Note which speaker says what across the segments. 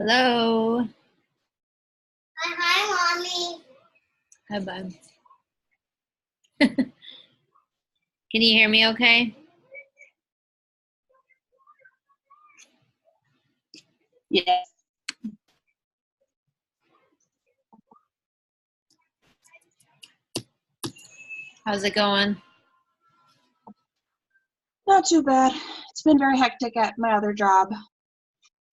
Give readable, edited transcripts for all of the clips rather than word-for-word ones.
Speaker 1: Hello.
Speaker 2: Hi, Mommy.
Speaker 1: Hi, bud. Can you hear me okay?
Speaker 2: Yes.
Speaker 1: How's it going?
Speaker 2: Not too bad. It's been very hectic at my other job.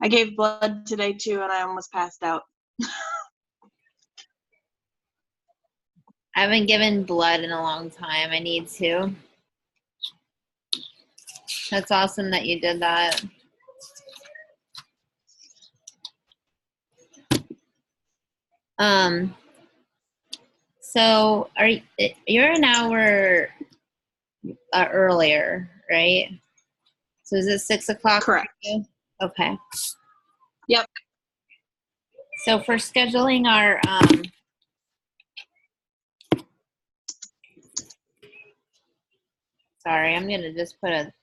Speaker 2: I gave blood today too, and I almost passed out.
Speaker 1: I haven't given blood in a long time. I need to. That's awesome that you did that. So you're an hour earlier, right? So is it 6 o'clock?
Speaker 2: Correct.
Speaker 1: Okay.
Speaker 2: Yep.
Speaker 1: So for scheduling our sorry, I'm gonna just put a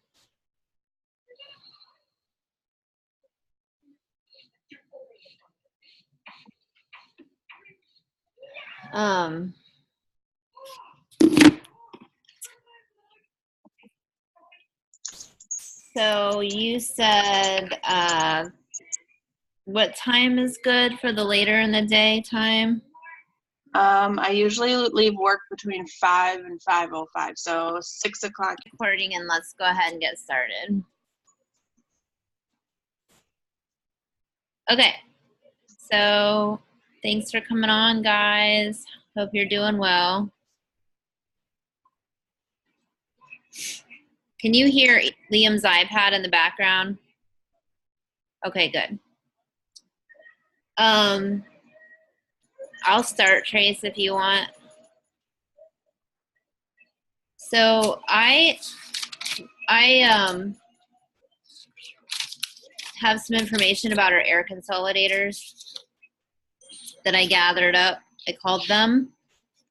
Speaker 1: so you said what time is good for the later in the day time?
Speaker 2: I usually leave work between 5 and 5:05, so 6 o'clock.
Speaker 1: Recording, and let's go ahead and get started. Okay, so thanks for coming on, guys. Hope you're doing well. Can you hear Liam's iPad in the background? Okay, good. I'll start, Trace, if you want. So I have some information about our air consolidators that I gathered up. I called them,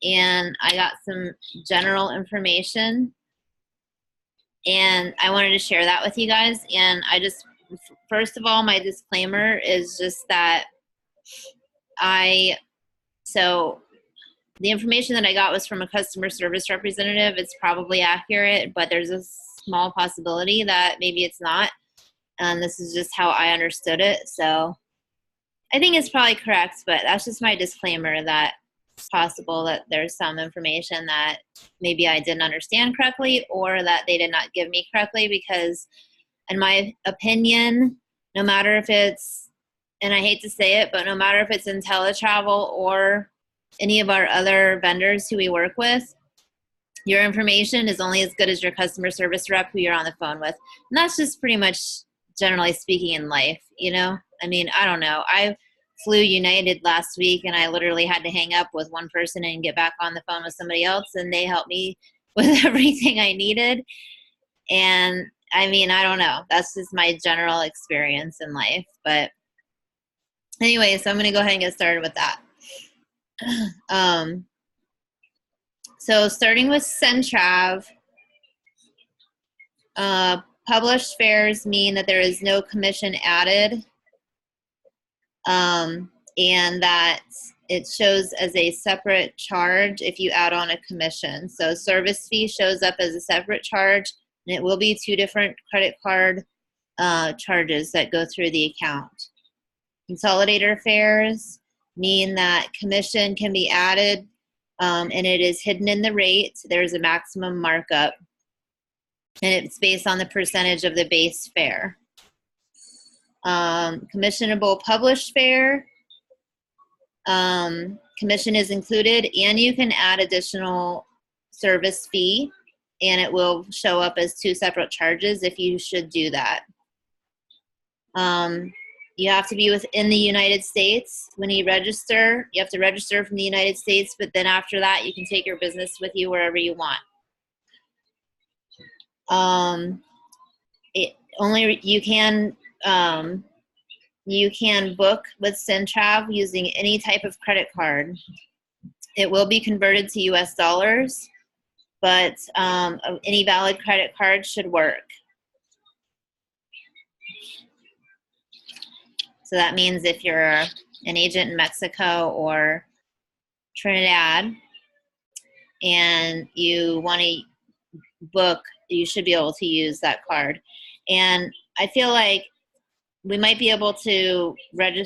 Speaker 1: and I got some general information, and I wanted to share that with you guys. And first of all, my disclaimer is just that so the information that I got was from a customer service representative. It's probably accurate, but there's a small possibility that maybe it's not. And this is just how I understood it. So I think it's probably correct, but that's just my disclaimer that it's possible that there's some information that maybe I didn't understand correctly or that they did not give me correctly, because in my opinion, no matter if it's, and I hate to say it, but no matter if it's IntelliTravel or any of our other vendors who we work with, your information is only as good as your customer service rep who you're on the phone with. And that's just pretty much generally speaking in life, you know? I mean, I don't know. I flew United last week, and I literally had to hang up with one person and get back on the phone with somebody else, and they helped me with everything I needed. And I mean, I don't know. That's just my general experience in life. But anyway, so I'm going to go ahead and get started with that. So starting with Centrav, published fares mean that there is no commission added, and that it shows as a separate charge if you add on a commission. So service fee shows up as a separate charge, and it will be two different credit card charges that go through the account. Consolidator fares mean that commission can be added, and it is hidden in the rate. There's a maximum markup, and it's based on the percentage of the base fare. Commissionable published fare, commission is included, and you can add additional service fee, and it will show up as two separate charges if you should do that. You have to be within the United States. When you register, you have to register from the United States, but then after that, you can take your business with you wherever you want. You can book with Centrav using any type of credit card. It will be converted to US dollars, but any valid credit card should work. So that means if you're an agent in Mexico or Trinidad and you want to book, you should be able to use that card. And I feel like we might be able to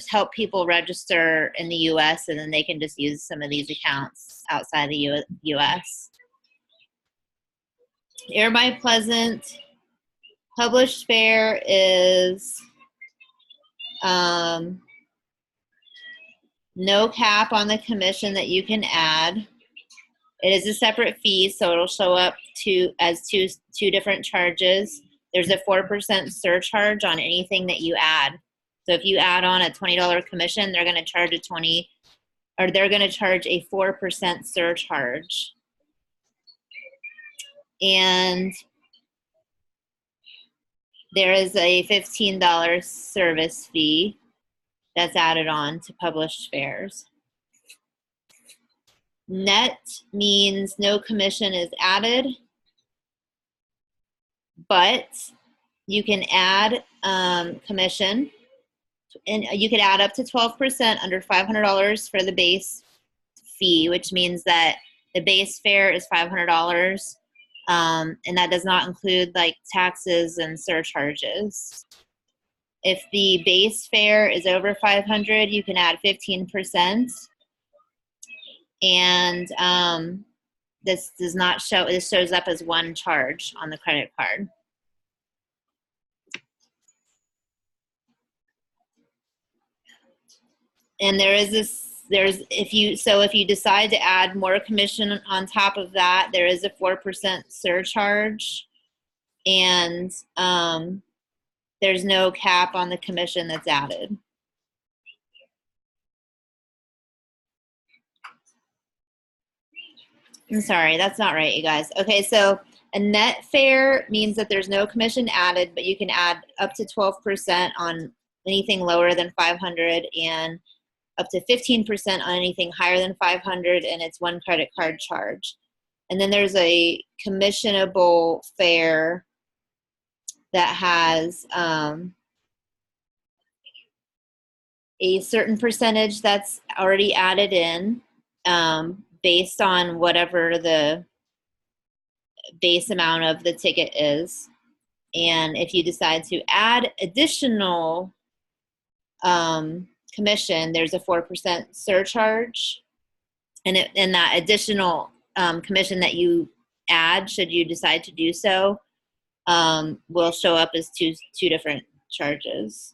Speaker 1: help people register in the U.S. and then they can just use some of these accounts outside the U.S. Air by Pleasant published fare is no cap on the commission that you can add. It is a separate fee, so it'll show up as two different charges. There's a 4% surcharge on anything that you add. So if you add on a $20 commission, they're going to charge a 4% surcharge. And there is a $15 service fee that's added on to published fares. Net means no commission is added, but you can add commission, and you could add up to 12% under $500 for the base fee, which means that the base fare is $500, and that does not include like taxes and surcharges. If the base fare is over $500, you can add 15%. And this does not show, this shows up as one charge on the credit card. And if you decide to add more commission on top of that, there is a 4% surcharge, and there's no cap on the commission that's added. I'm sorry, that's not right, you guys. Okay, so a net fare means that there's no commission added, but you can add up to 12% on anything lower than 500 and up to 15% on anything higher than 500, and it's one credit card charge. And then there's a commissionable fare that has a certain percentage that's already added in based on whatever the base amount of the ticket is. And if you decide to add additional commission, there's a 4% surcharge, and that additional commission that you add, should you decide to do so, will show up as two different charges.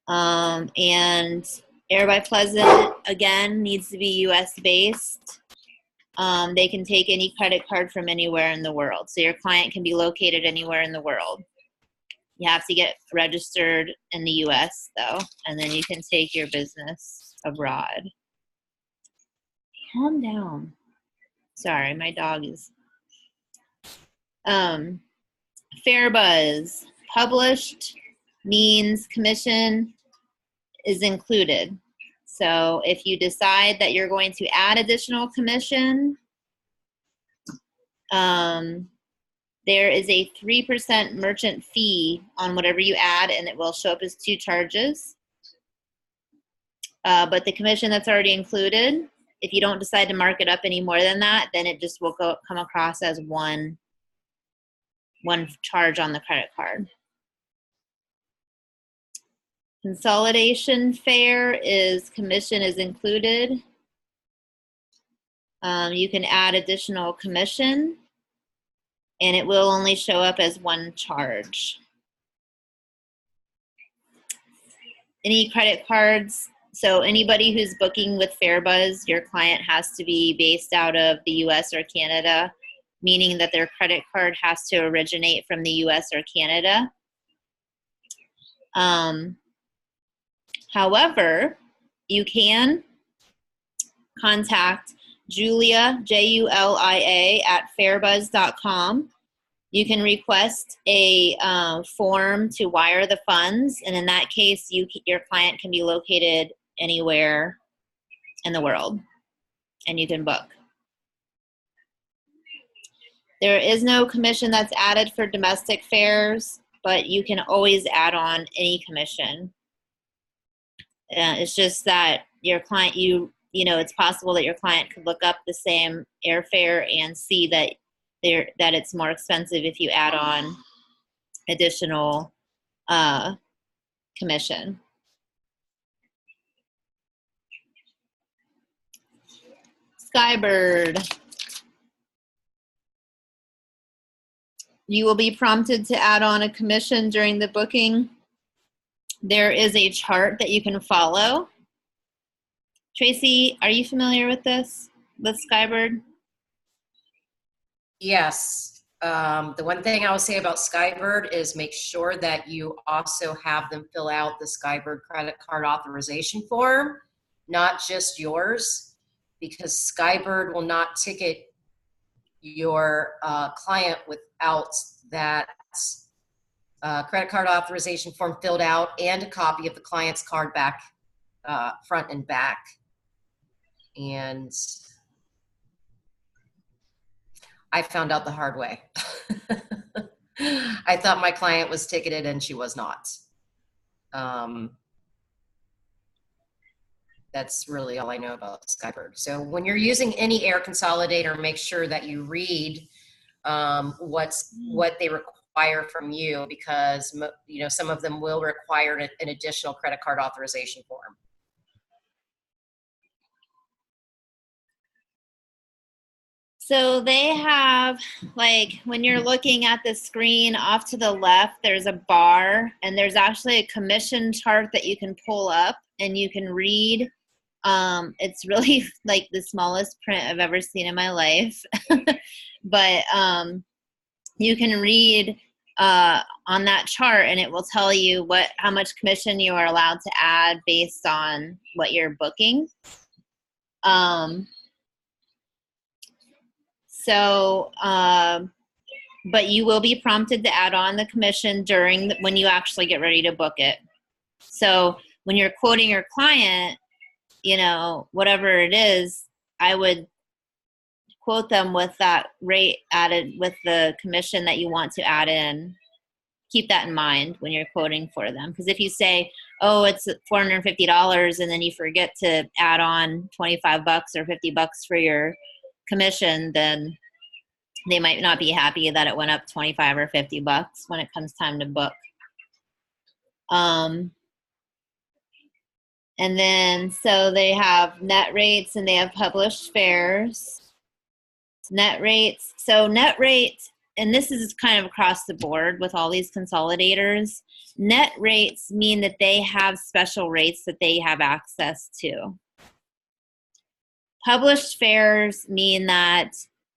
Speaker 1: And Air by Pleasant, again, needs to be US based. They can take any credit card from anywhere in the world, so your client can be located anywhere in the world. You have to get registered in the US though, and then you can take your business abroad. Calm down. Sorry, my dog is. Fare Buzz. Published means commission is included. So if you decide that you're going to add additional commission, there is a 3% merchant fee on whatever you add, and it will show up as two charges. But the commission that's already included, if you don't decide to mark it up any more than that, then it just will come across as one charge on the credit card. Consolidation fare is commission is included. You can add additional commission, and it will only show up as one charge. Any credit cards, so anybody who's booking with FareBuzz, your client has to be based out of the US or Canada, meaning that their credit card has to originate from the US or Canada. However, you can contact Julia, Julia, at fairbuzz.com. You can request a form to wire the funds, and in that case, your client can be located anywhere in the world, and you can book. There is no commission that's added for domestic fares, but you can always add on any commission. It's just that your client, it's possible that your client could look up the same airfare and see that it's more expensive if you add on additional commission. Skybird. You will be prompted to add on a commission during the booking. There is a chart that you can follow. Tracy, are you familiar with this, with Skybird?
Speaker 3: Yes. The one thing I will say about Skybird is make sure that you also have them fill out the Skybird credit card authorization form, not just yours, because Skybird will not ticket your client without that credit card authorization form filled out and a copy of the client's card back, front and back. And I found out the hard way. I thought my client was ticketed and she was not. That's really all I know about Skybird. So when you're using any air consolidator, make sure that you read what they require from you, because some of them will require an additional credit card authorization form.
Speaker 1: So they have, like, when you're looking at the screen off to the left, there's a bar, and there's actually a commission chart that you can pull up and you can read. It's really like the smallest print I've ever seen in my life. But you can read on that chart, and it will tell you how much commission you are allowed to add based on what you're booking. But you will be prompted to add on the commission when you actually get ready to book it. So when you're quoting your client, whatever it is, I would quote them with that rate added with the commission that you want to add in. Keep that in mind when you're quoting for them. Because if you say, oh, it's $450, and then you forget to add on $25 or $50 for your commission, then they might not be happy that it went up $25 or $50 when it comes time to book. And then, so they have net rates and they have published fares. Net rates. So net rates, and this is kind of across the board with all these consolidators, net rates mean that they have special rates that they have access to. Published fares mean that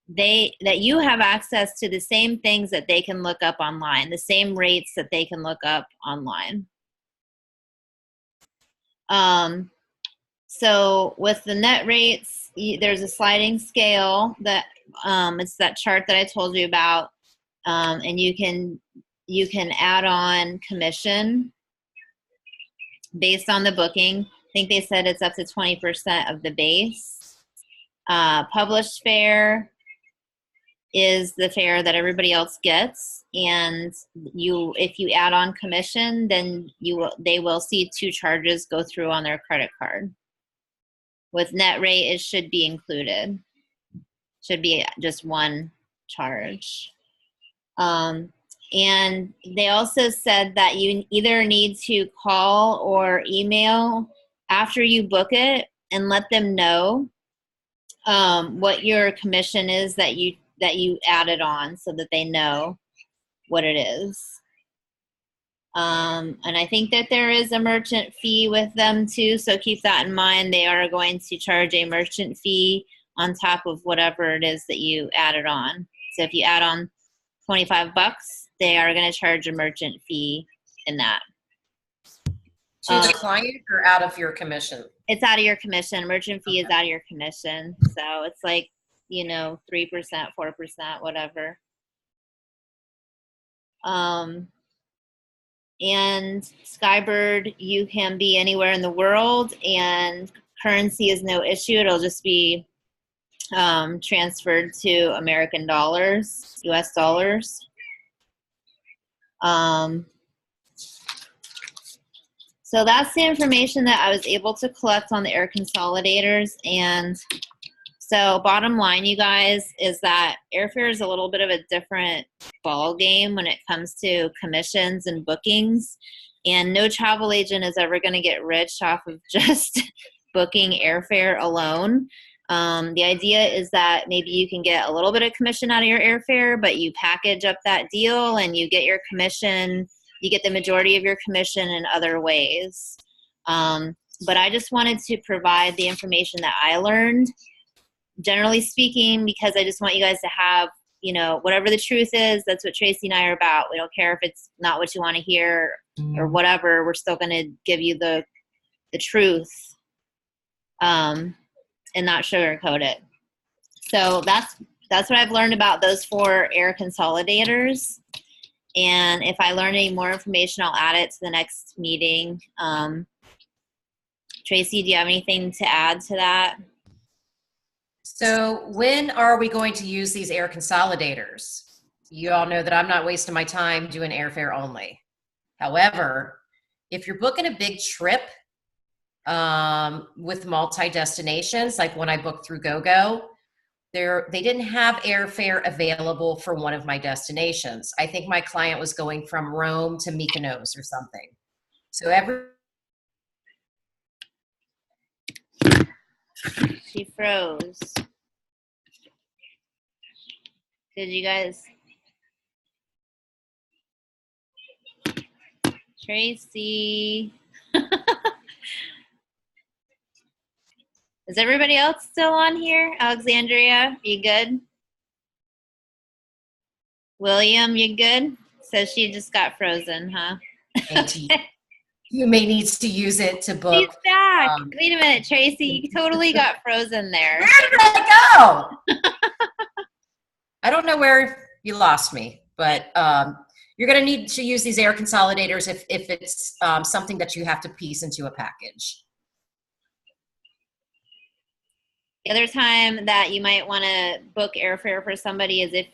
Speaker 1: you have access to the same things that they can look up online, the same rates that they can look up online. So with the net rates, there's a sliding scale that it's that chart that I told you about, and you can add on commission based on the booking. I think they said it's up to 20% of the base. Published fare is the fare that everybody else gets, and if you add on commission, then they will see two charges go through on their credit card. With net rate, it should be included. Should be just one charge. And they also said that you either need to call or email after you book it and let them know what your commission is that you added on, so that they know what it is. And I think that there is a merchant fee with them too, so keep that in mind. They are going to charge a merchant fee on top of whatever it is that you added on. So if you add on $25, they are going to charge a merchant fee in that.
Speaker 3: To the client or out of your commission? It's
Speaker 1: out of your commission. Merchant fee is out of your commission. So it's like, 3%, 4%, whatever. And Skybird, you can be anywhere in the world, and currency is no issue. It'll just be transferred to American dollars, US dollars. So that's the information that I was able to collect on the air consolidators. And so bottom line, you guys, is that airfare is a little bit of a different ball game when it comes to commissions and bookings. And no travel agent is ever going to get rich off of just booking airfare alone. The idea is that maybe you can get a little bit of commission out of your airfare, but you package up that deal and you get your commission, you get the majority of your commission in other ways. But I just wanted to provide the information that I learned, generally speaking, because I just want you guys to have, you know, whatever the truth is, that's what Tracy and I are about. We don't care if it's not what you want to hear or whatever. We're still going to give you the truth, and not sugarcoat it. So that's what I've learned about those 4 air consolidators. And if I learn any more information, I'll add it to the next meeting. Tracy, do you have anything to add to that?
Speaker 3: So when are we going to use these air consolidators? You all know that I'm not wasting my time doing airfare only. However, if you're booking a big trip with multi-destinations, like when I booked through GoGo, they didn't have airfare available for one of my destinations. I think my client was going from Rome to Mykonos or something. So
Speaker 1: She froze. Did you guys? Tracy. Is everybody else still on here? Alexandria, you good? William, you good? So she just got frozen, huh?
Speaker 3: you may need to use it to book.
Speaker 1: She's back. Wait a minute, Tracy. You totally got frozen there.
Speaker 3: Where did I go? I don't know where you lost me, but you're going to need to use these air consolidators if it's something that you have to piece into a package.
Speaker 1: The other time that you might want to book airfare for somebody is if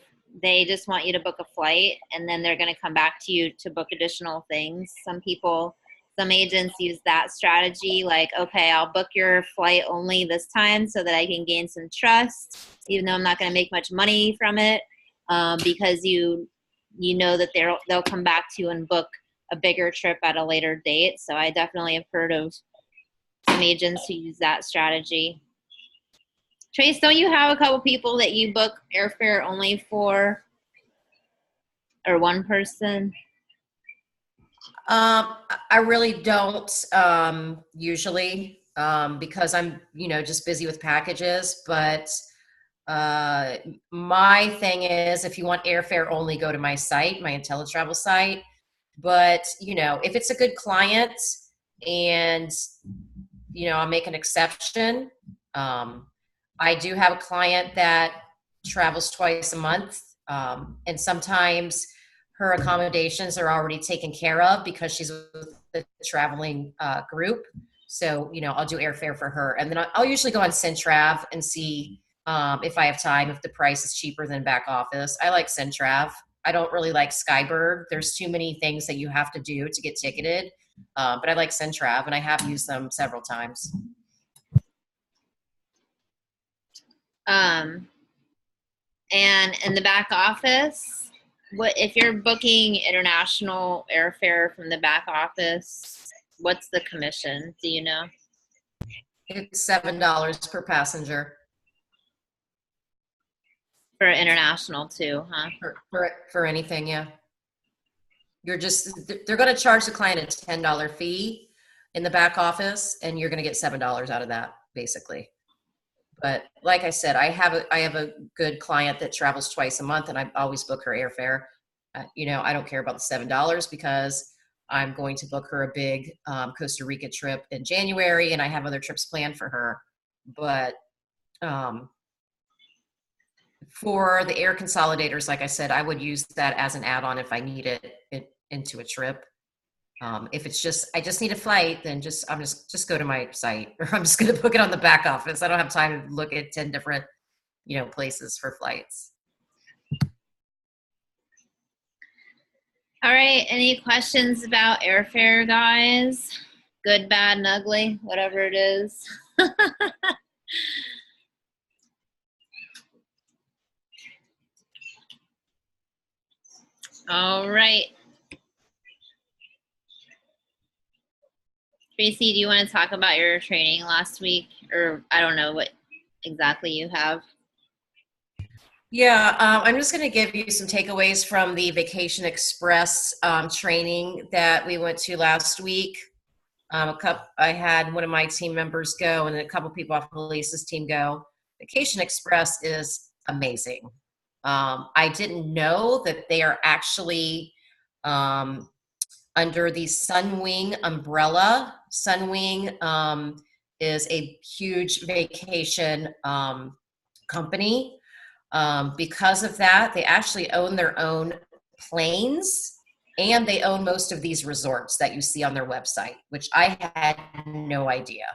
Speaker 1: they just want you to book a flight and then they're going to come back to you to book additional things. Some agents use that strategy, like, okay, I'll book your flight only this time so that I can gain some trust, even though I'm not going to make much money from it, because you know that they'll come back to you and book a bigger trip at a later date. So I definitely have heard of some agents who use that strategy. Trace, don't you have a couple people that you book airfare only for, or one person?
Speaker 3: I really don't usually because I'm, just busy with packages. But my thing is, if you want airfare only, go to my site, my IntelliTravel site. But, if it's a good client and, I'll make an exception. I do have a client that travels twice a month, and sometimes her accommodations are already taken care of because she's with the traveling group. So, I'll do airfare for her. And then I'll usually go on Centrav and see if I have time, if the price is cheaper than back office. I like Centrav. I don't really like Skybird. There's too many things that you have to do to get ticketed. But I like Centrav, and I have used them several times.
Speaker 1: And in the back office, what if you're booking international airfare from the back office, what's the commission? Do you know?
Speaker 3: It's $7 per passenger.
Speaker 1: For international too, huh?
Speaker 3: For anything, yeah. They're going to charge the client a $10 fee in the back office, and you're going to get $7 out of that, basically. But like I said, I have a good client that travels twice a month, and I always book her airfare. I don't care about the $7 because I'm going to book her a big Costa Rica trip in January, and I have other trips planned for her. But for the air consolidators, like I said, I would use that as an add-on if I need it into a trip. If it's just, I just need a flight, then I'm just go to my site, or I'm just going to book it on the back office. I don't have time to look at 10 different, places for flights.
Speaker 1: All right. Any questions about airfare, guys? Good, bad, and ugly, whatever it is. All right. Tracy, do you want to talk about your training last week? Or I don't know what exactly you have.
Speaker 3: Yeah, I'm just going to give you some takeaways from the Vacation Express training that we went to last week. I had one of my team members go and a couple people off Lisa's team go. Vacation Express is amazing. I didn't know that they are actually under the Sunwing umbrella. Sunwing is a huge vacation company. Because of that, they actually own their own planes and they own most of these resorts that you see on their website, which I had no idea.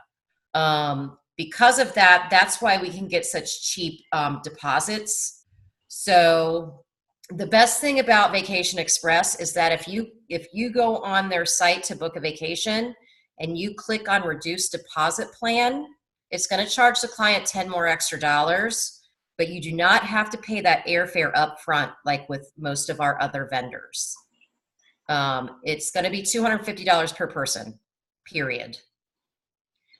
Speaker 3: Because of that, that's why we can get such cheap deposits. So the best thing about Vacation Express is that if you go on their site to book a vacation and you click on reduce deposit plan, it's going to charge the client $10 more extra, but you do not have to pay that airfare up front like with most of our other vendors. It's going to be $250 per person, period.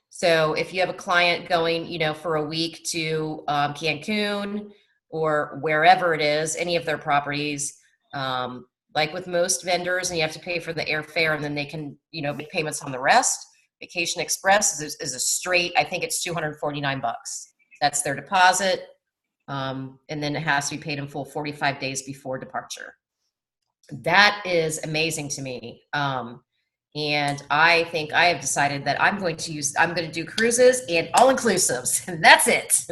Speaker 3: So if you have a client going, for a week to Cancun or wherever it is, any of their properties, like with most vendors, and you have to pay for the airfare and then they can, make payments on the rest. Vacation Express is a straight, I think it's $249. That's their deposit. And then it has to be paid in full 45 days before departure. That is amazing to me. And I think I have decided that I'm going to do cruises and all-inclusives, and that's it.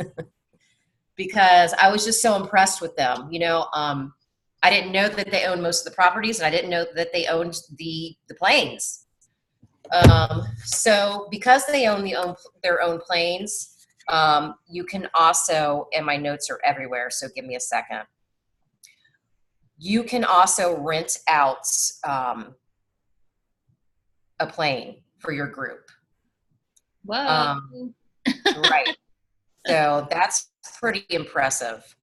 Speaker 3: Because I was just so impressed with them. I didn't know that they owned most of the properties, and I didn't know that they owned the planes. So because they own their own planes, you can also, and my notes are everywhere, so give me a second. You can also rent out a plane for your group.
Speaker 1: Whoa.
Speaker 3: Right. So that's pretty impressive.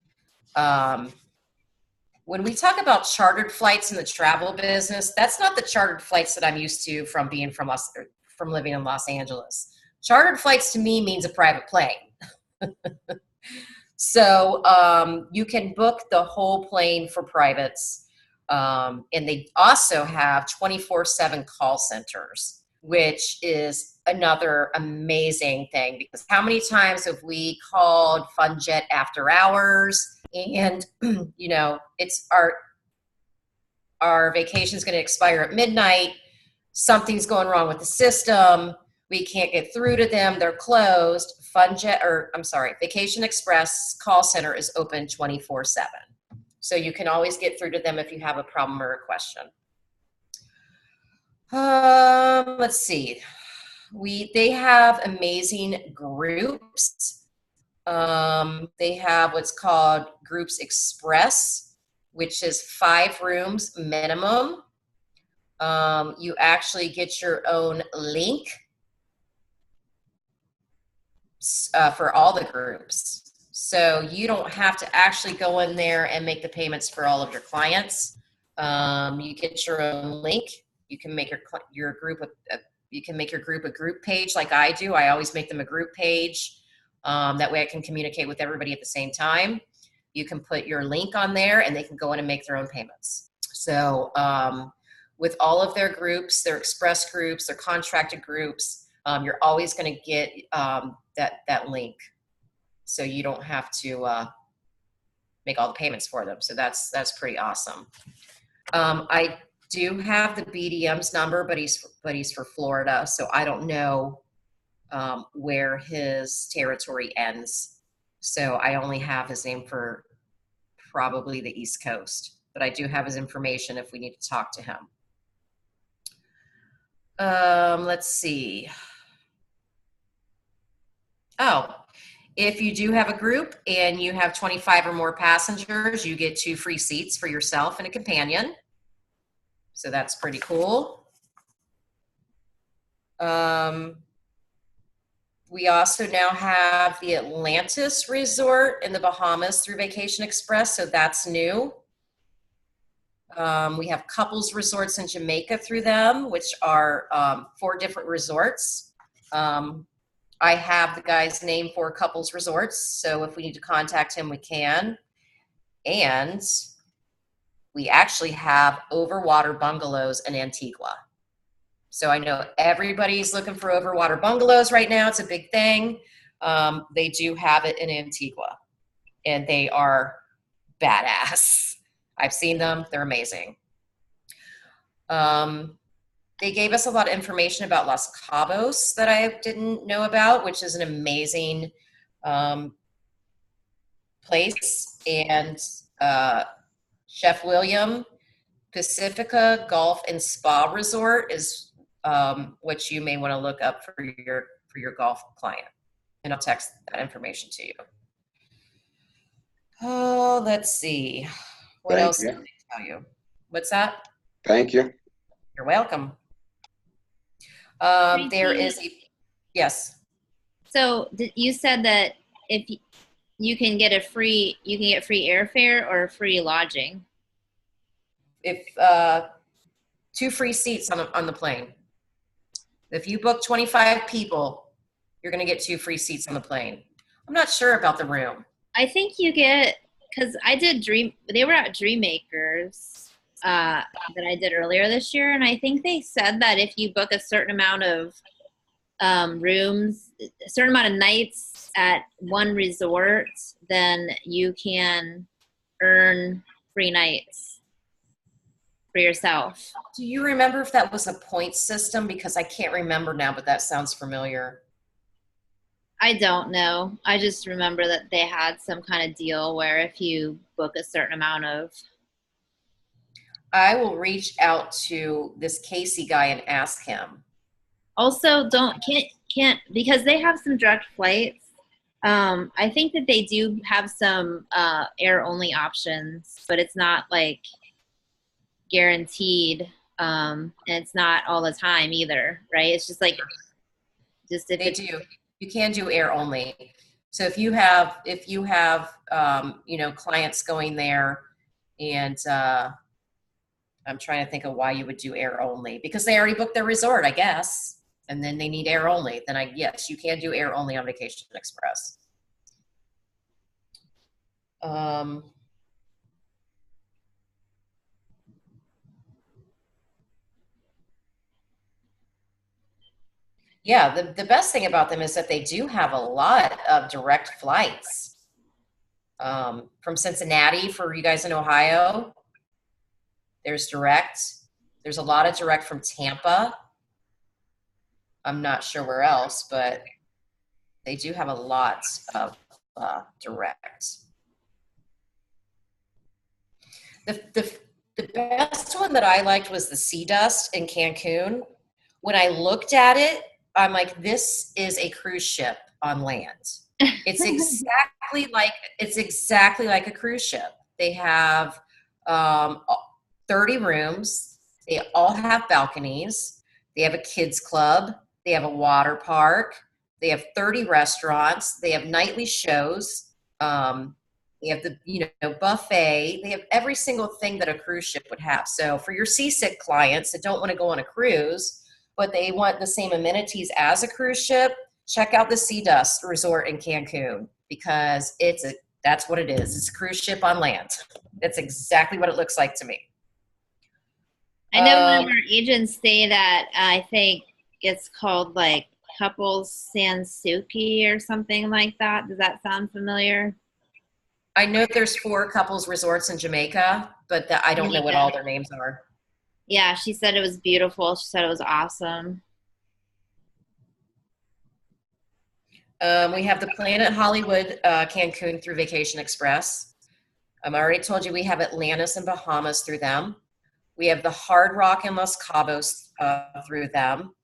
Speaker 3: When we talk about chartered flights in the travel business, that's not the chartered flights that I'm used to from living in Los Angeles. Chartered flights to me means a private plane. So you can book the whole plane for privates. And they also have 24/7 call centers, which is another amazing thing, because how many times have we called FunJet after hours and, it's our vacation is going to expire at midnight. Something's going wrong with the system. We can't get through to them. They're closed. Vacation Express call center is open 24/7. So you can always get through to them if you have a problem or a question. Let's see. They have amazing groups. They have what's called Groups Express, which is 5 rooms minimum. You actually get your own link for all the groups. So you don't have to actually go in there and make the payments for all of your clients. You get your own link. You can make your group a group page like I do. I always make them a group page. That way I can communicate with everybody at the same time. You can put your link on there and they can go in and make their own payments. So with all of their groups, their express groups, their contracted groups, you're always going to get that link. So you don't have to make all the payments for them. So that's pretty awesome. I do have the BDM's number, but he's for Florida, so I don't know where his territory ends. So I only have his name for probably the East Coast, but I do have his information if we need to talk to him. Let's see. Oh, if you do have a group and you have 25 or more passengers, you get 2 free seats for yourself and a companion. So that's pretty cool. We also now have the Atlantis Resort in the Bahamas through Vacation Express, so that's new. We have couples resorts in Jamaica through them, which are 4 different resorts. I have the guy's name for couples resorts, so if we need to contact him, we can. And we actually have overwater bungalows in Antigua. So I know everybody's looking for overwater bungalows right now. It's a big thing. They do have it in Antigua, and they are badass. I've seen them. They're amazing. They gave us a lot of information about Los Cabos that I didn't know about, which is an amazing place. And Chef William, Pacifica Golf and Spa Resort is what you may want to look up for your golf client. And I'll text that information to you. Oh, let's see. What else did I tell you? What's that?
Speaker 4: Thank you.
Speaker 3: You're welcome. There is a, yes.
Speaker 1: So you said that if you can get free airfare or free lodging.
Speaker 3: If 2 free seats on the plane. If you book 25 people, you're going to get 2 free seats on the plane. I'm not sure about the room.
Speaker 1: I think you get, because I did they were at Dreammakers that I did earlier this year, and I think they said that if you book a certain amount of rooms, a certain amount of nights at one resort, then you can earn free nights for yourself.
Speaker 3: Do you remember if that was a point system? Because I can't remember now, but that sounds familiar.
Speaker 1: I don't know. I just remember that they had some kind of deal where if you book a certain amount of.
Speaker 3: I will reach out to this Casey guy and ask him.
Speaker 1: Also, can't because they have some direct flights. I think that they do have some air only options, but it's not like guaranteed, and it's not all the time either, right? It's just like if
Speaker 3: they do. You can do air only. So if you have clients going there, and I'm trying to think of why you would do air only, because they already booked their resort, I guess, and then they need air only. Then yes, you can do air only on Vacation Express. Yeah, the best thing about them is that they do have a lot of direct flights from Cincinnati for you guys in Ohio. There's direct. There's a lot of direct from Tampa. I'm not sure where else, but they do have a lot of direct. The best one that I liked was the Sea Dust in Cancun. When I looked at it, I'm like, this is a cruise ship on land. It's exactly like a cruise ship. They have 30 rooms. They all have balconies. They have a kids club. They have a water park. They have 30 restaurants. They have nightly shows. They have the buffet. They have every single thing that a cruise ship would have. So for your seasick clients that don't want to go on a cruise, but they want the same amenities as a cruise ship, check out the Sea Dust Resort in Cancun, because that's what it is. It's a cruise ship on land. That's exactly what it looks like to me.
Speaker 1: I know one of our agents stayed at, I think it's called like Couples Sansuki or something like that. Does that sound familiar?
Speaker 3: I know there's 4 couples resorts in Jamaica, but I don't know what all their names are.
Speaker 1: Yeah, she said it was beautiful. She said it was awesome.
Speaker 3: We have the Planet Hollywood Cancun through Vacation Express. I already told you we have Atlantis and Bahamas through them. We have the Hard Rock in Los Cabos through them.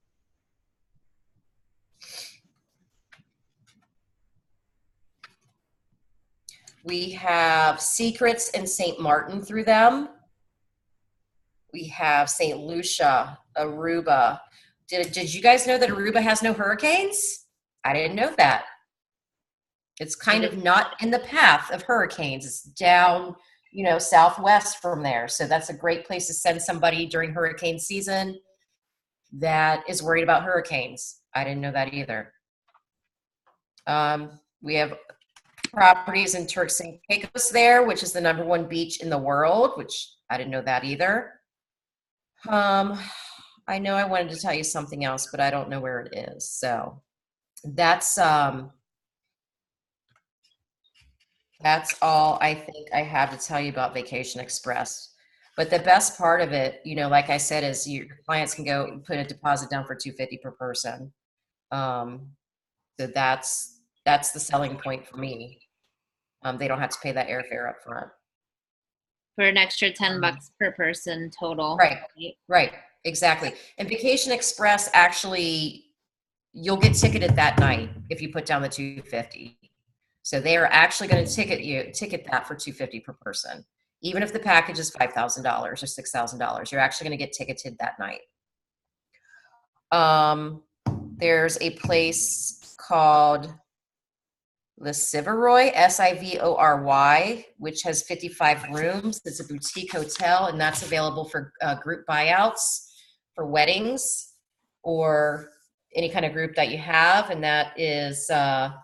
Speaker 3: We have Secrets in St. Martin through them. We have St. Lucia, Aruba. Did you guys know that Aruba has no hurricanes? I didn't know that. It's kind of not in the path of hurricanes. It's down, southwest from there. So that's a great place to send somebody during hurricane season that is worried about hurricanes. I didn't know that either. We have properties in Turks and Caicos there, which is the #1 beach in the world, which I didn't know that either. I know I wanted to tell you something else, but I don't know where it is. So that's all I think I have to tell you about Vacation Express. But the best part of it, like I said, is your clients can go and put a deposit down for $250 per person. So that's the selling point for me. They don't have to pay that airfare up front.
Speaker 1: For an extra $10 per person total.
Speaker 3: Right, exactly. And Vacation Express, actually, you'll get ticketed that night if you put down the $250. So they are actually going to ticket that for $250 per person. Even if the package is $5,000 or $6,000, you're actually going to get ticketed that night. There's a place called Le Sivory, Sivory, which has 55 rooms. It's a boutique hotel, and that's available for group buyouts for weddings or any kind of group that you have. And that is, well,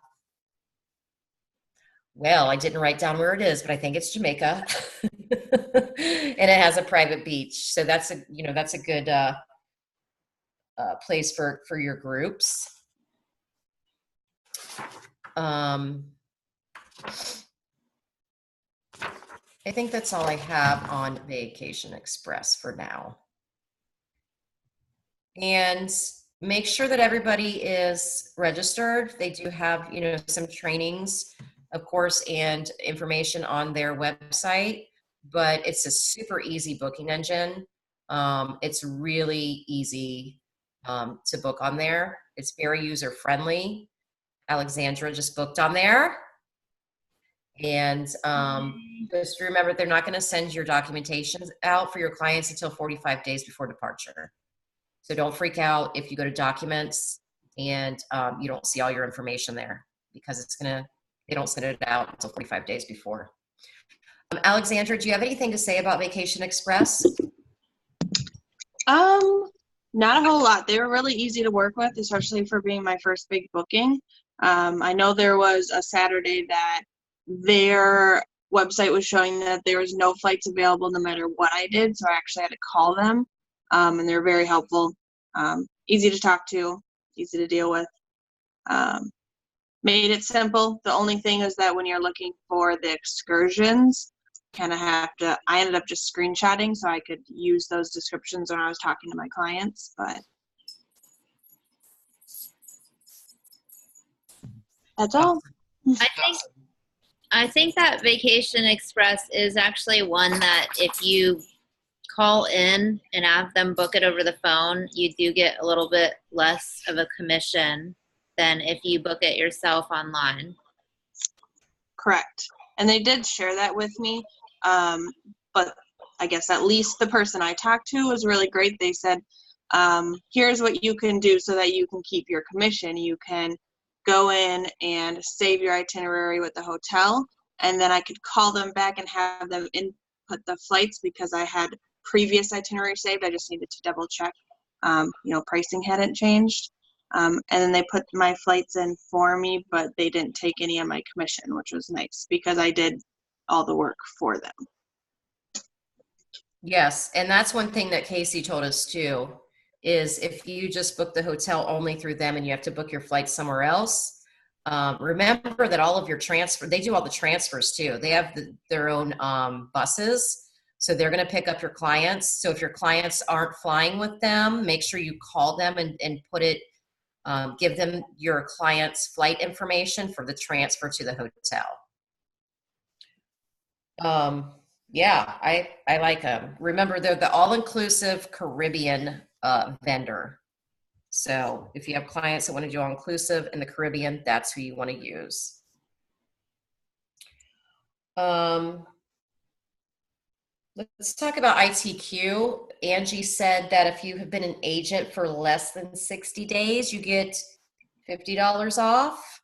Speaker 3: I didn't write down where it is, but I think it's Jamaica. And it has a private beach. So that's a good place for your groups. I think that's all I have on Vacation Express for now. And make sure that everybody is registered. They do have, some trainings, of course, and information on their website, but it's a super easy booking engine. It's really easy to book on there. It's very user friendly. Alexandra just booked on there. And just remember, they're not going to send your documentation out for your clients until 45 days before departure. So don't freak out if you go to documents and you don't see all your information there, because they don't send it out until 45 days before. Alexandra, do you have anything to say about Vacation Express?
Speaker 2: Not a whole lot. They were really easy to work with, especially for being my first big booking. I know there was a Saturday that their website was showing that there was no flights available no matter what I did, so I actually had to call them, and they're very helpful, easy to talk to, easy to deal with. Made it simple. The only thing is that when you're looking for the excursions, kind of have to, I ended up just screenshotting so I could use those descriptions when I was talking to my clients, but that's all.
Speaker 1: I think that Vacation Express is actually one that if you call in and have them book it over the phone, you do get a little bit less of a commission than if you book it yourself online.
Speaker 2: Correct. And they did share that with me, but I guess at least the person I talked to was really great. They said, here's what you can do so that you can keep your commission. You can go in and save your itinerary with the hotel, and then I could call them back and have them input the flights because I had previous itinerary saved. I just needed to double check, pricing hadn't changed. And then they put my flights in for me, but they didn't take any of my commission, which was nice because I did all the work for them.
Speaker 3: Yes, and that's one thing that Casey told us too, is if you just book the hotel only through them and you have to book your flight somewhere else, remember that all of your they do all the transfers too. They have their own buses, so they're going to pick up your clients. So if your clients aren't flying with them, make sure you call them and put it, give them your client's flight information for the transfer to the hotel. Yeah, I like them. Remember, they're the all-inclusive Caribbean vendor. So if you have clients that want to do all-inclusive in the Caribbean, that's who you want to use. Let's talk about ITQ. Angie said that if you have been an agent for less than 60 days, you get $50 off.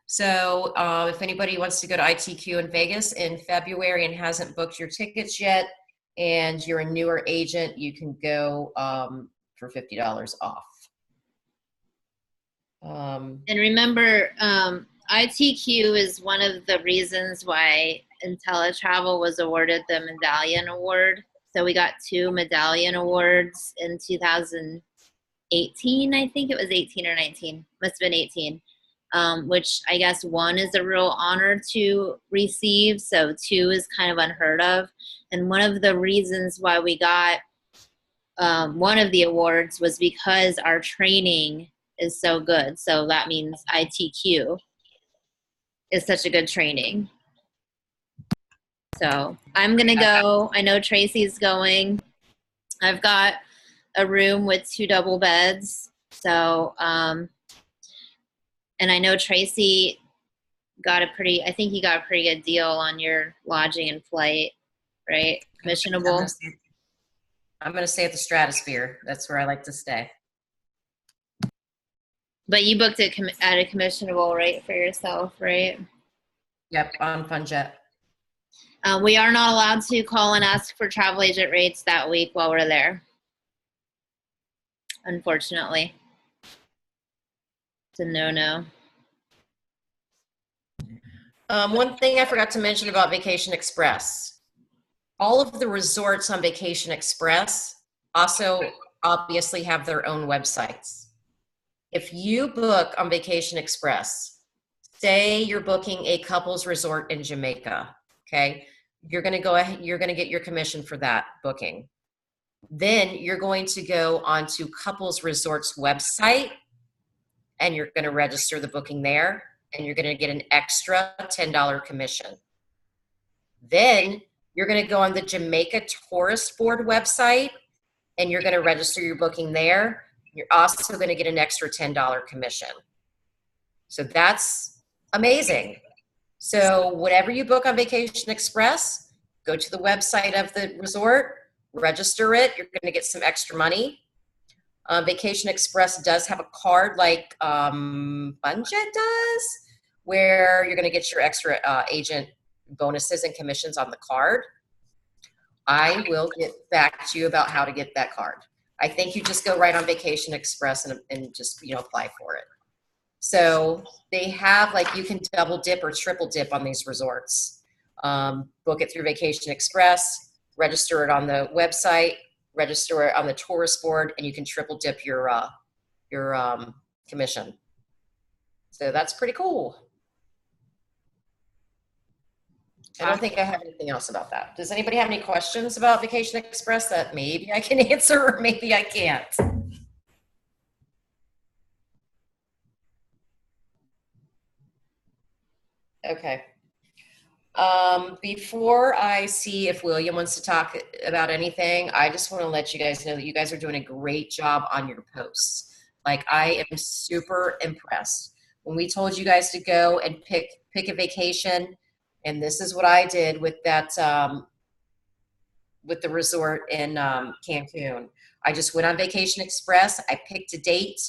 Speaker 3: So if anybody wants to go to ITQ in Vegas in February and hasn't booked your tickets yet, and you're a newer agent, you can go for $50 off.
Speaker 1: And remember, ITQ is one of the reasons why IntelliTravel was awarded the Medallion Award. So we got 2 Medallion Awards in 2018. I think it was 18 or 19. Must have been 18. Which I guess 1 is a real honor to receive. So 2 is kind of unheard of. And one of the reasons why we got one of the awards was because our training is so good. So that means ITQ is such a good training. So I'm going to go. I know Tracy's going. I've got a room with 2 double beds. So, and I know Tracy got I think you got a pretty good deal on your lodging and flight, right? Commissionable.
Speaker 3: I'm going to stay at the Stratosphere. That's where I like to stay.
Speaker 1: But you booked it at a commissionable rate for yourself, right?
Speaker 3: Yep, on FunJet.
Speaker 1: We are not allowed to call and ask for travel agent rates that week while we're there. Unfortunately. It's a no-no.
Speaker 3: One thing I forgot to mention about Vacation Express. All of the resorts on Vacation Express also obviously have their own websites. If you book on Vacation Express, say you're booking a couples resort in Jamaica, okay? You're going to go ahead, you're going to get your commission for that booking. Then you're going to go onto Couples Resort's website and you're going to register the booking there and you're going to get an extra $10 commission. Then you're going to go on the Jamaica Tourist Board website and you're going to register your booking there. You're also going to get an extra $10 commission. So that's amazing. So whatever you book on Vacation Express, go to the website of the resort, register it. You're going to get some extra money. Vacation Express does have a card like FunJet does, where you're going to get your extra agent bonuses and commissions on the card. I will get back to you about how to get that card. I think you just go right on Vacation Express and just, apply for it. So they have, like, you can double dip or triple dip on these resorts. Book it through Vacation Express, register it on the website, register it on the tourist board, and you can triple dip your commission. So that's pretty cool. I don't think I have anything else about that. Does anybody have any questions about Vacation Express that maybe I can answer or maybe I can't? Okay. Before I see if William wants to talk about anything, I just want to let you guys know that you guys are doing a great job on your posts. Like, I am super impressed. When we told you guys to go and pick a vacation, and this is what I did with that, with the resort in Cancun. I just went on Vacation Express. I picked a date,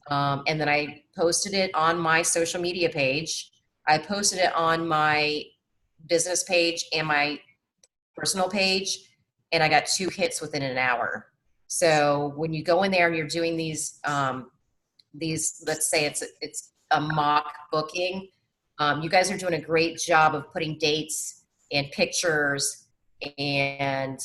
Speaker 3: and then I posted it on my social media page. I posted it on my business page and my personal page, and I got 2 hits within an hour. So when you go in there and you're doing these, let's say it's a mock booking, you guys are doing a great job of putting dates and pictures and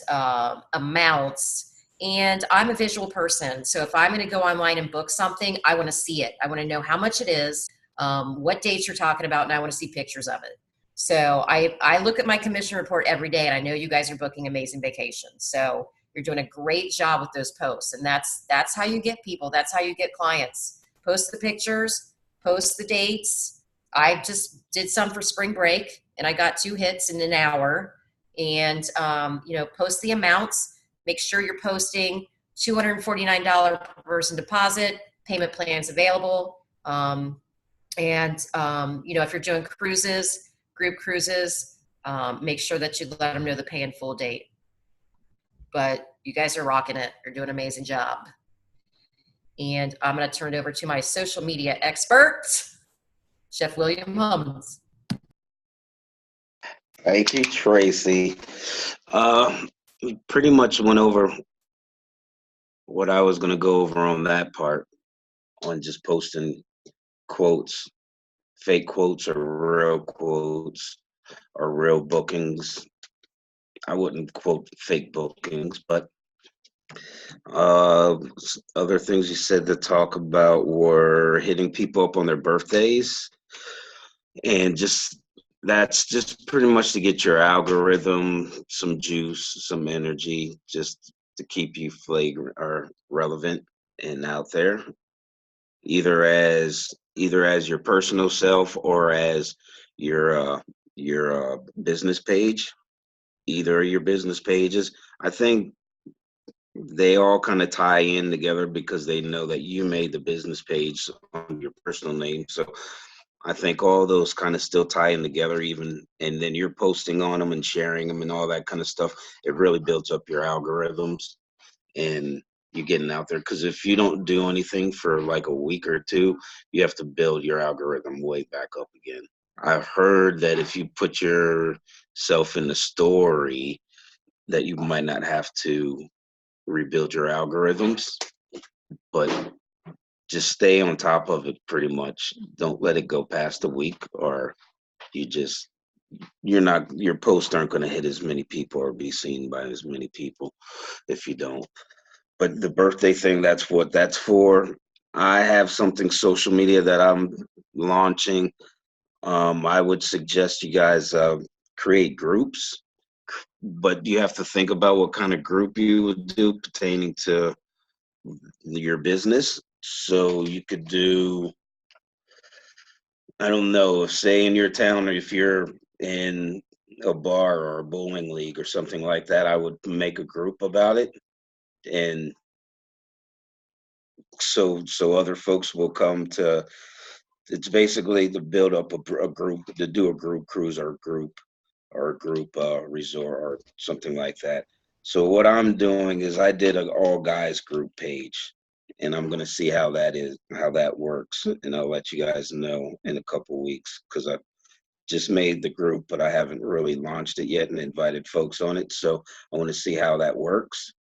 Speaker 3: amounts. And I'm a visual person. So if I'm going to go online and book something, I want to see it. I want to know how much it is, what dates you're talking about, and I want to see pictures of it. So I look at my commission report every day, and I know you guys are booking amazing vacations. So you're doing a great job with those posts. And that's how you get people. That's how you get clients. Post the pictures, post the dates. I just did some for spring break, and I got 2 hits in an hour. And, post the amounts. Make sure you're posting $249 per person deposit, payment plans available. If you're doing cruises, group cruises, Make sure that you let them know the pay in full date. But you guys are rocking it. You're doing an amazing job. And I'm going to turn it over to my social media expert, Chef William Hummons.
Speaker 4: Thank you, Tracy. We pretty much went over what I was going to go over on that part, on just posting quotes, fake quotes or real quotes or real bookings. I wouldn't quote fake bookings, but other things you said to talk about were hitting people up on their birthdays, and just that's just pretty much to get your algorithm some juice, some energy, just to keep you flagrant or relevant and out there, either as your personal self or as your business page. Either of your business pages, I think they all kind of tie in together because they know that you made the business page on your personal name. So I think all those kind of still tie in together, even, and then you're posting on them and sharing them and all that kind of stuff. It really builds up your algorithms and you're getting out there. Because if you don't do anything for like a week or two, you have to build your algorithm way back up again. I've heard that if you put yourself in the story, that you might not have to rebuild your algorithms, but just stay on top of it pretty much. Don't let it go past a week, or your posts aren't going to hit as many people or be seen by as many people if you don't. But the birthday thing, that's what that's for. I have something social media that I'm launching. I would suggest you guys create groups, but you have to think about what kind of group you would do pertaining to your business. So you could do, I don't know, say in your town, or if you're in a bar or a bowling league or something like that, I would make a group about it. And so other folks will come to, it's basically to build up a group, to do a group cruise or a group resort or something like that. So what I'm doing is I did an all guys group page, and I'm gonna see how that works, and I'll let you guys know in a couple weeks because I just made the group, but I haven't really launched it yet and invited folks on it. So I want to see how that works.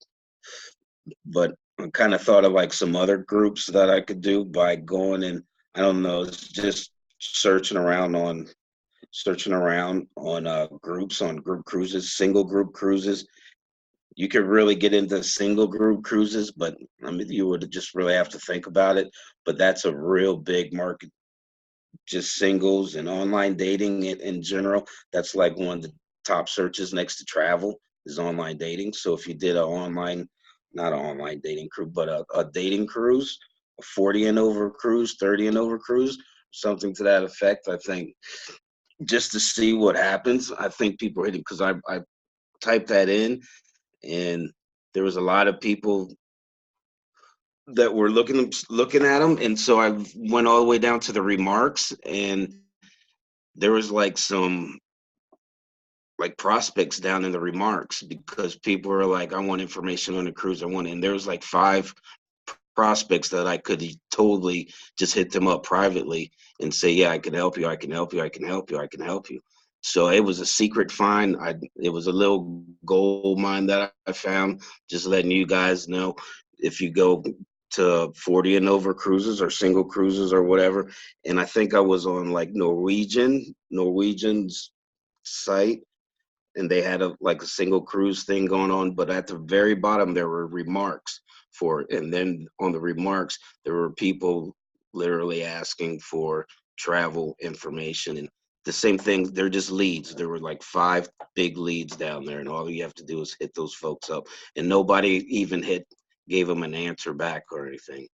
Speaker 4: But I kind of thought of like some other groups that I could do by going and, I don't know, it's just searching around on groups, on group cruises, single group cruises. You could really get into single group cruises, but I mean, you would just really have to think about it. But that's a real big market, just singles and online dating in general. That's like one of the top searches next to travel is online dating. So if you did not an online dating cruise, but a dating cruise, a 40 and over cruise, 30 and over cruise, something to that effect, I think, just to see what happens. I think people are hitting, because I typed that in, and there was a lot of people that were looking at them, and so I went all the way down to the remarks, and there was like some like prospects down in the remarks because people were like, I want information on the cruise. And there was like 5 prospects that I could totally just hit them up privately and say, yeah, I can help you. I can help you. I can help you. I can help you. So it was a secret find. It was a little gold mine that I found, just letting you guys know. If you go to 40 and over cruises or single cruises or whatever, and I think I was on like Norwegian's site, and they had a single cruise thing going on, but at the very bottom there were remarks for it. And then on the remarks there were people literally asking for travel information, and the same thing, they're just leads. There were like 5 big leads down there, and all you have to do is hit those folks up, and nobody even gave them an answer back or anything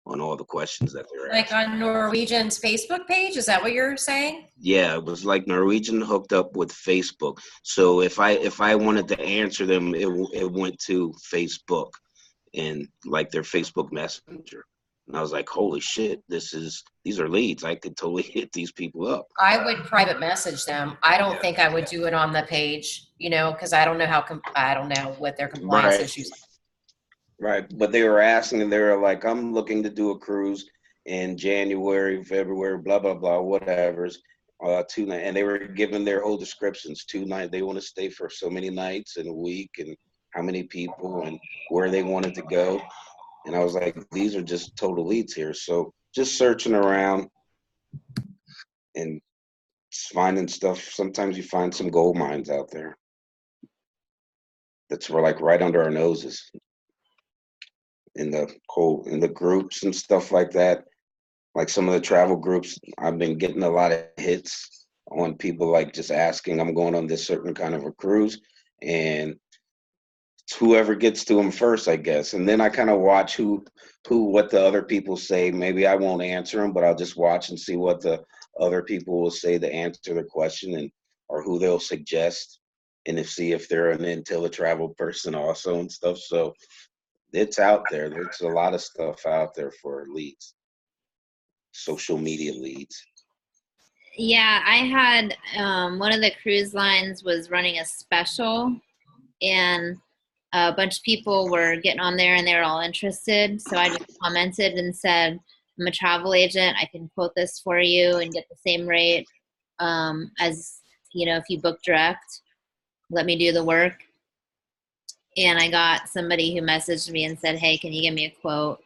Speaker 4: on all the questions that they were
Speaker 3: Like
Speaker 4: asking.
Speaker 3: on Norwegian's Facebook page? Is that what you're saying?
Speaker 4: Yeah, it was like Norwegian hooked up with Facebook. So if I wanted to answer them, it went to Facebook and like their Facebook Messenger. And I was like, holy shit, these are leads. I could totally hit these people up.
Speaker 3: I would private message them. I don't think I would do it on the page, because I don't know I don't know what their compliance
Speaker 4: Right.
Speaker 3: issues.
Speaker 4: Right. But they were asking, and they were like, I'm looking to do a cruise in January, February, blah, blah, blah, whatever's. 2 nights. And they were giving their whole descriptions. 2 nights. They want to stay for so many nights in a week, and how many people, and where they wanted to go. And I was like, these are just total leads here. So just searching around and finding stuff. Sometimes you find some gold mines out there that's like right under our noses in the groups and stuff like that. Like some of the travel groups, I've been getting a lot of hits on people like just asking, I'm going on this certain kind of a cruise, and it's whoever gets to them first, I guess. And then I kind of watch what the other people say. Maybe I won't answer them, but I'll just watch and see what the other people will say to answer the question, and or who they'll suggest, and see if they're an IntelliTravel person also and stuff. So it's out there. There's a lot of stuff out there for leads, social media leads.
Speaker 1: Yeah, I had one of the cruise lines was running a special, and a bunch of people were getting on there and they were all interested. So I just commented and said, I'm a travel agent. I can quote this for you and get the same rate as, if you book direct. Let me do the work. And I got somebody who messaged me and said, hey, can you give me a quote?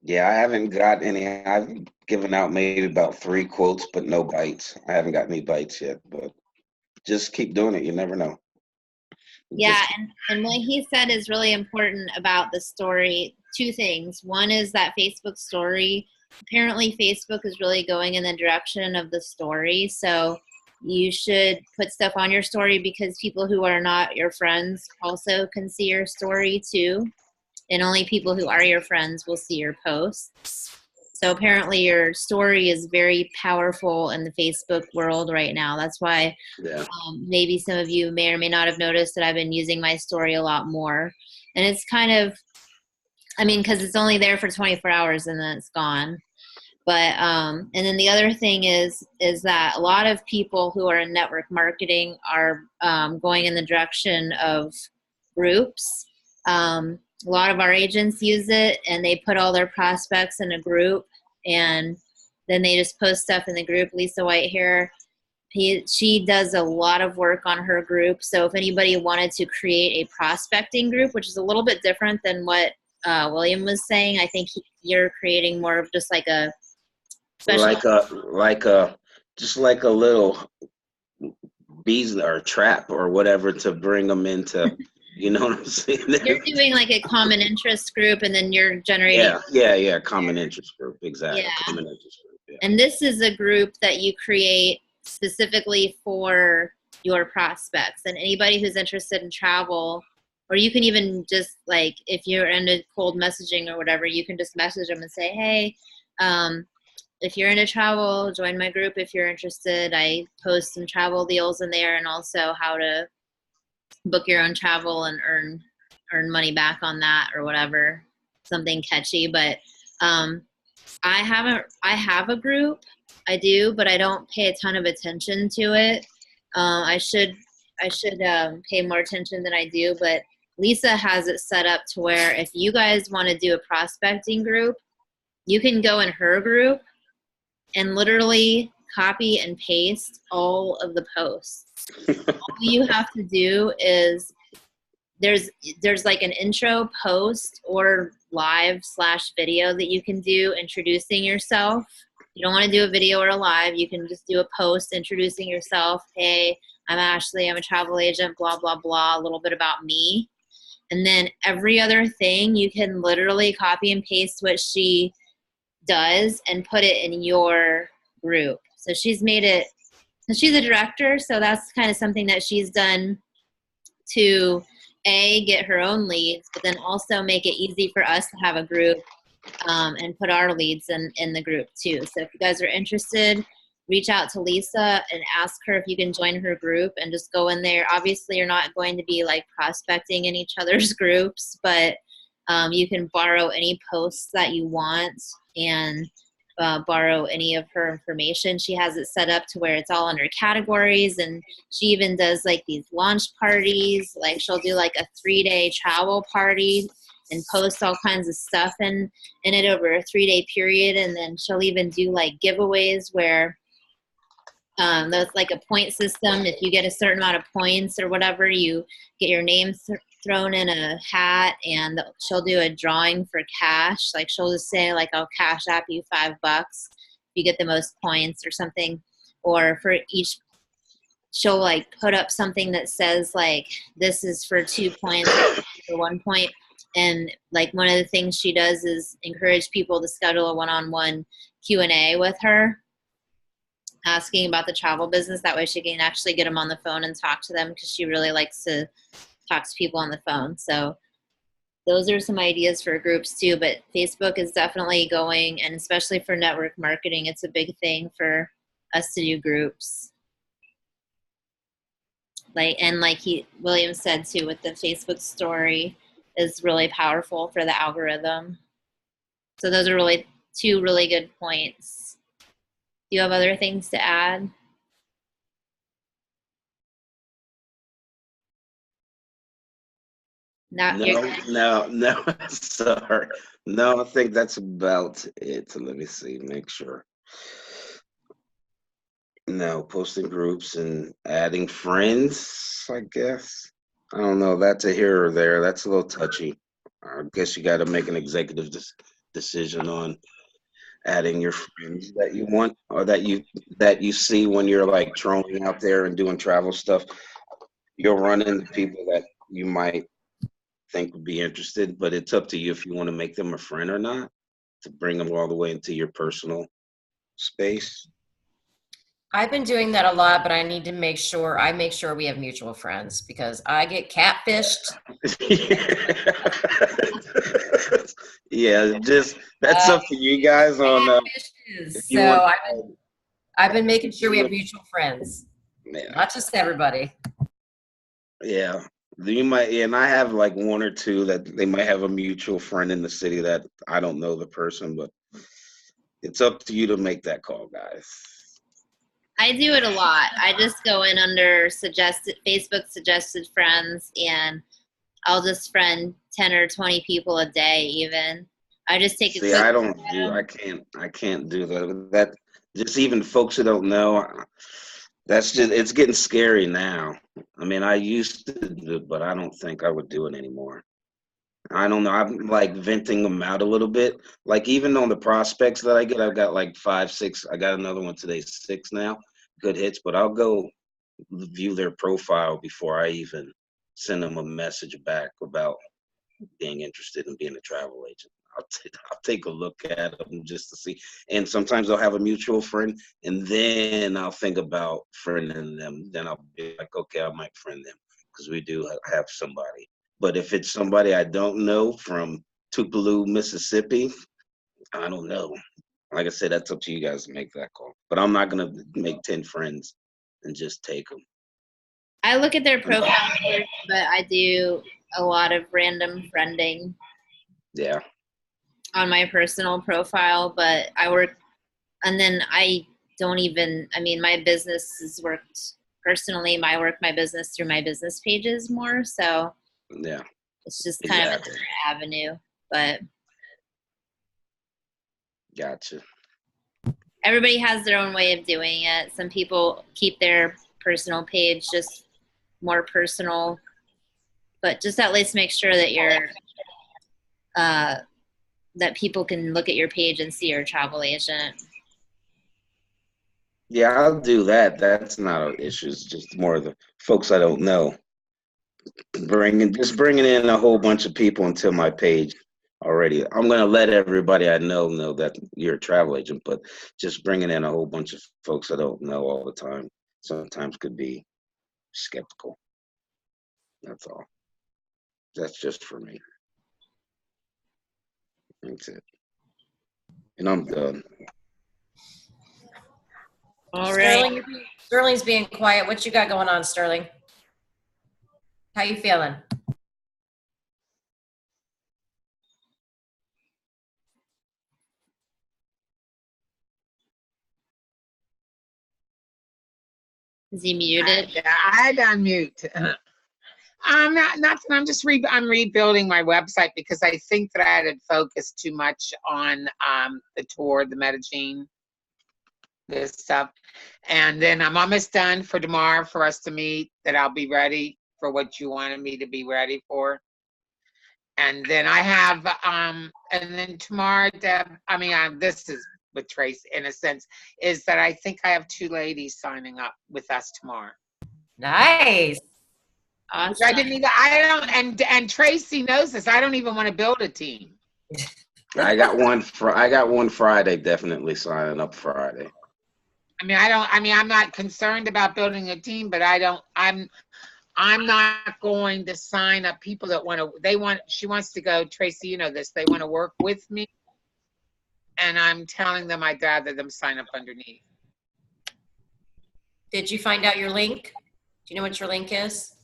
Speaker 4: Yeah, I haven't got any. I've given out maybe about 3 quotes, but no bites. I haven't got any bites yet, but just keep doing it. You never know.
Speaker 1: Yeah, and what he said is really important about the story. 2 things. One is that Facebook story. Apparently, Facebook is really going in the direction of the story. So you should put stuff on your story because people who are not your friends also can see your story too. And only people who are your friends will see your posts. So apparently your story is very powerful in the Facebook world right now. That's why maybe some of you may or may not have noticed that I've been using my story a lot more. And it's kind of, because it's only there for 24 hours and then it's gone. But and then the other thing is that a lot of people who are in network marketing are going in the direction of groups. A lot of our agents use it, and they put all their prospects in a group, and then they just post stuff in the group. Lisa White here, she does a lot of work on her group. So if anybody wanted to create a prospecting group, which is a little bit different than what William was saying, I think you're creating more of just like a special,
Speaker 4: just like a little bees or trap or whatever to bring them into. You know what I'm saying?
Speaker 1: You're doing like a common interest group, and then you're generating.
Speaker 4: Yeah. Common interest group, exactly.
Speaker 1: Yeah.
Speaker 4: Common interest group. Yeah.
Speaker 1: And this is a group that you create specifically for your prospects and anybody who's interested in travel. Or you can even just like, if you're into cold messaging or whatever, you can just message them and say, hey, if you're into travel, join my group if you're interested. I post some travel deals in there, and also how to book your own travel and earn money back on that or whatever, something catchy. But I have a group, I do, but I don't pay a ton of attention to it. I should pay more attention than I do, but Lisa has it set up to where if you guys want to do a prospecting group, you can go in her group and literally copy and paste all of the posts. All you have to do is there's like an intro post or live/video that you can do introducing yourself. You don't want to do a video or a live. You can just do a post introducing yourself. Hey, I'm Ashley. I'm a travel agent, blah, blah, blah, a little bit about me. And then every other thing, you can literally copy and paste what she does and put it in your group. So she's made it, she's a director, so that's kind of something that she's done to get her own leads, but then also make it easy for us to have a group and put our leads in the group too. So if you guys are interested, reach out to Lisa and ask her if you can join her group and just go in there. Obviously, you're not going to be like prospecting in each other's groups, but You can borrow any posts that you want and borrow any of her information. She has it set up to where it's all under categories, and she even does like these launch parties. Like she'll do like a 3-day travel party and post all kinds of stuff in it over a 3-day period. And then she'll even do like giveaways where there's like a point system. If you get a certain amount of points or whatever, you get your name thrown in a hat, and she'll do a drawing for cash. Like she'll just say like, I'll cash app you $5 if you get the most points or something. Or for each, she'll like put up something that says like, this is for 2 points or 1 point. And like one of the things she does is encourage people to schedule a one-on-one Q&A with her, asking about the travel business. That way she can actually get them on the phone and talk to them, because she really likes to talk to people on the phone. So those are some ideas for groups too, but Facebook is definitely going, and especially for network marketing, it's a big thing for us to do groups. Like William said too, with the Facebook story is really powerful for the algorithm. So those are really 2 really good points. Do you have other things to add?
Speaker 4: No, sorry. No, I think that's about it. Let me see, make sure. No, posting groups and adding friends, I guess. I don't know, that's a here or there. That's a little touchy. I guess you got to make an executive decision on adding your friends that you want, or that you see when you're like trolling out there and doing travel stuff. You'll run into people that you might think would be interested, but it's up to you if you want to make them a friend or not, to bring them all the way into your personal space.
Speaker 3: I've been doing that a lot, but I need to make sure we have mutual friends, because I get catfished.
Speaker 4: Yeah, just that's up to you guys on if you
Speaker 3: So
Speaker 4: want.
Speaker 3: I've been making sure we have mutual friends,
Speaker 4: Yeah,
Speaker 3: not just everybody.
Speaker 4: yeah. You might, yeah, and I have like 1 or 2 that they might have a mutual friend in the city that I don't know the person, but it's up to you to make that call, guys.
Speaker 1: I do it a lot. I just go in under Facebook suggested friends, and I'll just friend 10 or 20 people a day even. I just take a
Speaker 4: See,
Speaker 1: quick
Speaker 4: I don't do, I can't do that. That just even folks who don't know, that's just, it's getting scary now. I mean, I used to do it, but I don't think I would do it anymore. I don't know. I'm like venting them out a little bit. Like even on the prospects that I get, I've got like 5, 6. I got another one today, 6 now, good hits. But I'll go view their profile before I even send them a message back about being interested in being a travel agent. I'll take a look at them just to see. And sometimes I'll have a mutual friend, and then I'll think about friending them. Then I'll be like, okay, I might friend them because we do have somebody. But if it's somebody I don't know from Tupelo, Mississippi, I don't know. Like I said, that's up to you guys to make that call. But I'm not gonna make 10 friends and just take them.
Speaker 1: I look at their profile first, but I do a lot of random friending
Speaker 4: Yeah.
Speaker 1: on my personal profile. But I work, and then I don't even, I mean, my business is worked personally. I work my business through my business pages more. So
Speaker 4: Yeah.
Speaker 1: it's just kind of a
Speaker 4: Exactly.
Speaker 1: different avenue. But
Speaker 4: Gotcha.
Speaker 1: everybody has their own way of doing it. Some people keep their personal page just more personal, but just at least make sure that you're that people can look at your page and see your travel agent.
Speaker 4: Yeah, I'll do that. That's not an issue. It's just more of the folks I don't know. Bringing in a whole bunch of people into my page already. I'm gonna let everybody I know that you're a travel agent, but just bringing in a whole bunch of folks I don't know all the time sometimes could be skeptical. That's all. That's just for me. That's it. And I'm done.
Speaker 1: All right.
Speaker 3: Sterling's being quiet. What you got going on, Sterling? How you feeling?
Speaker 1: Is he muted?
Speaker 5: I had to unmute. I'm not. I'm just I'm rebuilding my website because I think that I had focused too much on the tour, the Medellin, this stuff, and then I'm almost done for tomorrow for us to meet. That I'll be ready for what you wanted me to be ready for, and then I have and then tomorrow, Deb. I mean, this is with Trace in a sense, is that I think I have 2 ladies signing up with us tomorrow.
Speaker 3: Nice.
Speaker 1: Awesome.
Speaker 5: I didn't even. I don't. And Tracy knows this. I don't even want to build a team.
Speaker 4: I got one Friday, definitely signing up Friday.
Speaker 5: I mean, I don't. I mean, I'm not concerned about building a team, but I don't. I'm not going to sign up people that want to. They want. She wants to go. Tracy, you know this. They want to work with me, and I'm telling them I'd rather them sign up underneath.
Speaker 3: Did you find out your link? Do you know what your link is?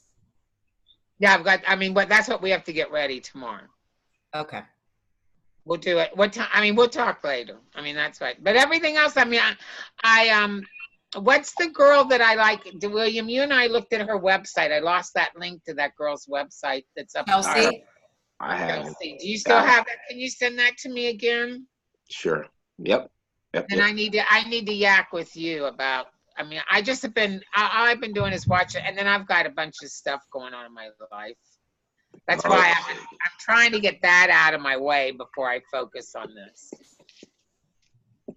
Speaker 5: Yeah, I've got. I mean, but that's what we have to get ready tomorrow.
Speaker 3: Okay.
Speaker 5: We'll do it. What time? I mean, we'll talk later. I mean, that's right. But everything else, I mean, I what's the girl that I like? William, you and I looked at her website. I lost that link to that girl's website that's up.
Speaker 3: Kelsey?
Speaker 4: I have it.
Speaker 5: Kelsey, do you still have that? Can you send that to me again?
Speaker 4: Sure. Yep.
Speaker 5: And I need to yak with you about. I mean, I just have been. All I've been doing is watching, and then I've got a bunch of stuff going on in my life. That's why I'm trying to get that out of my way before I focus on this.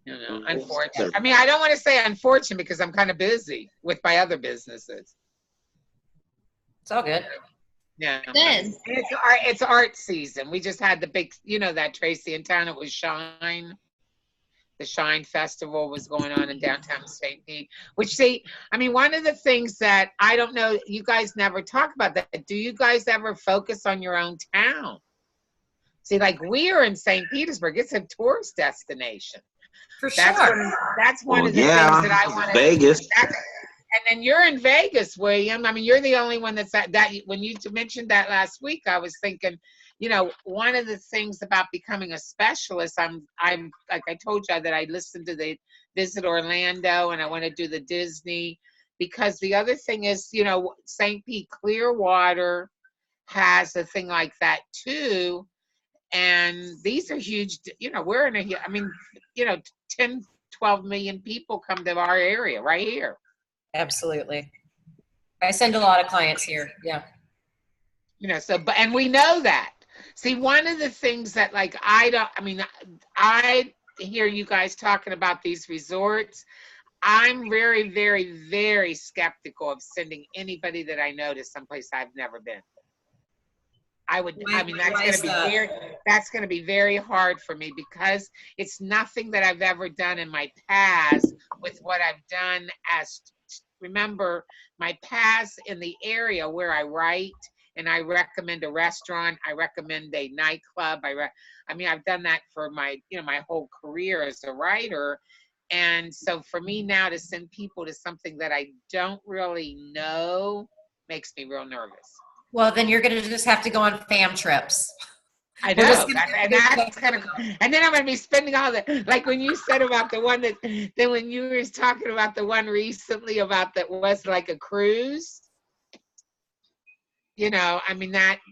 Speaker 5: You know, unfortunate. I mean, I don't want to say unfortunate because I'm kind of busy with my other businesses.
Speaker 3: It's all good.
Speaker 5: Yeah.
Speaker 1: Good.
Speaker 5: It's art season. We just had the big, you know, that Tracy in town. It was Shine. The Shine Festival was going on in downtown St. Pete, which I mean, one of the things that I don't know, you guys never talk about that. Do you guys ever focus on your own town? See, like we are in St. Petersburg. It's a tourist destination.
Speaker 3: For sure.
Speaker 5: That's one of the things that I want to.
Speaker 4: Vegas.
Speaker 5: And then you're in Vegas, William. I mean, you're the only one that's that. When you mentioned that last week, I was thinking, you know, one of the things about becoming a specialist, I'm like I told you that I listened to the Visit Orlando and I want to do the Disney, because the other thing is, you know, St. Pete Clearwater has a thing like that too. And these are huge, you know, we're in I mean, you know, 10, 12 million people come to our area right here.
Speaker 3: Absolutely. I send a lot of clients here. Yeah.
Speaker 5: You know, so, and we know that. See, one of the things that like, I hear you guys talking about these resorts. I'm very, very, very skeptical of sending anybody that I know to someplace I've never been. I mean, that's going to be very hard for me because it's nothing that I've ever done in my past with what I've done remember my past in the area where I write and I recommend a restaurant, I recommend a nightclub. I mean, I've done that for my whole career as a writer. And so for me now to send people to something that I don't really know makes me real nervous.
Speaker 3: Well, then you're going to just have to go on fam trips.
Speaker 5: I know. And then I'm going to be spending all the, like when you said about the one then when you were talking about the one recently about that was like a cruise, you know, I mean, that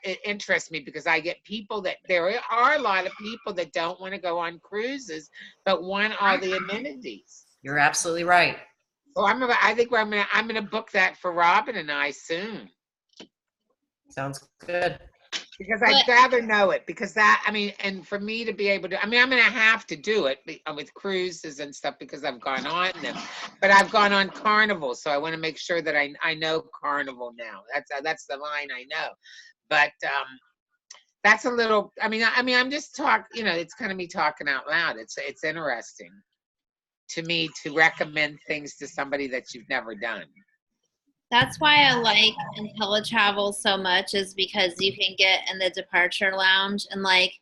Speaker 5: it interests me because I get people there are a lot of people that don't want to go on cruises, but want all the amenities.
Speaker 3: You're absolutely right.
Speaker 5: So I'm going to book that for Robin and I soon.
Speaker 3: Sounds good.
Speaker 5: Because I'd rather know it because that, I mean, and for me to be able to, I mean, I'm going to have to do it with cruises and stuff because I've gone on them, but I've gone on Carnival. So I want to make sure that I know Carnival now. That's the line I know. But that's a little, I mean, I'm just you know, it's kind of me talking out loud. It's interesting to me to recommend things to somebody that you've never done.
Speaker 1: That's why I like IntelliTravel so much, is because you can get in the departure lounge. And like,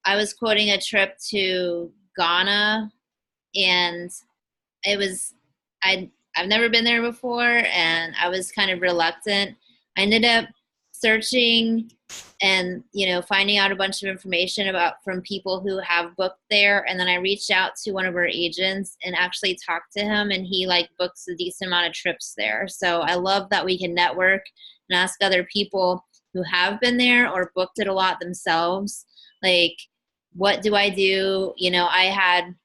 Speaker 1: I was quoting a trip to Ghana, and it was, I've never been there before, and I was kind of reluctant. I ended up searching and, finding out a bunch of information from people who have booked there. And then I reached out to one of our agents and actually talked to him, and he books a decent amount of trips there. So I love that we can network and ask other people who have been there or booked it a lot themselves. What do I do? I had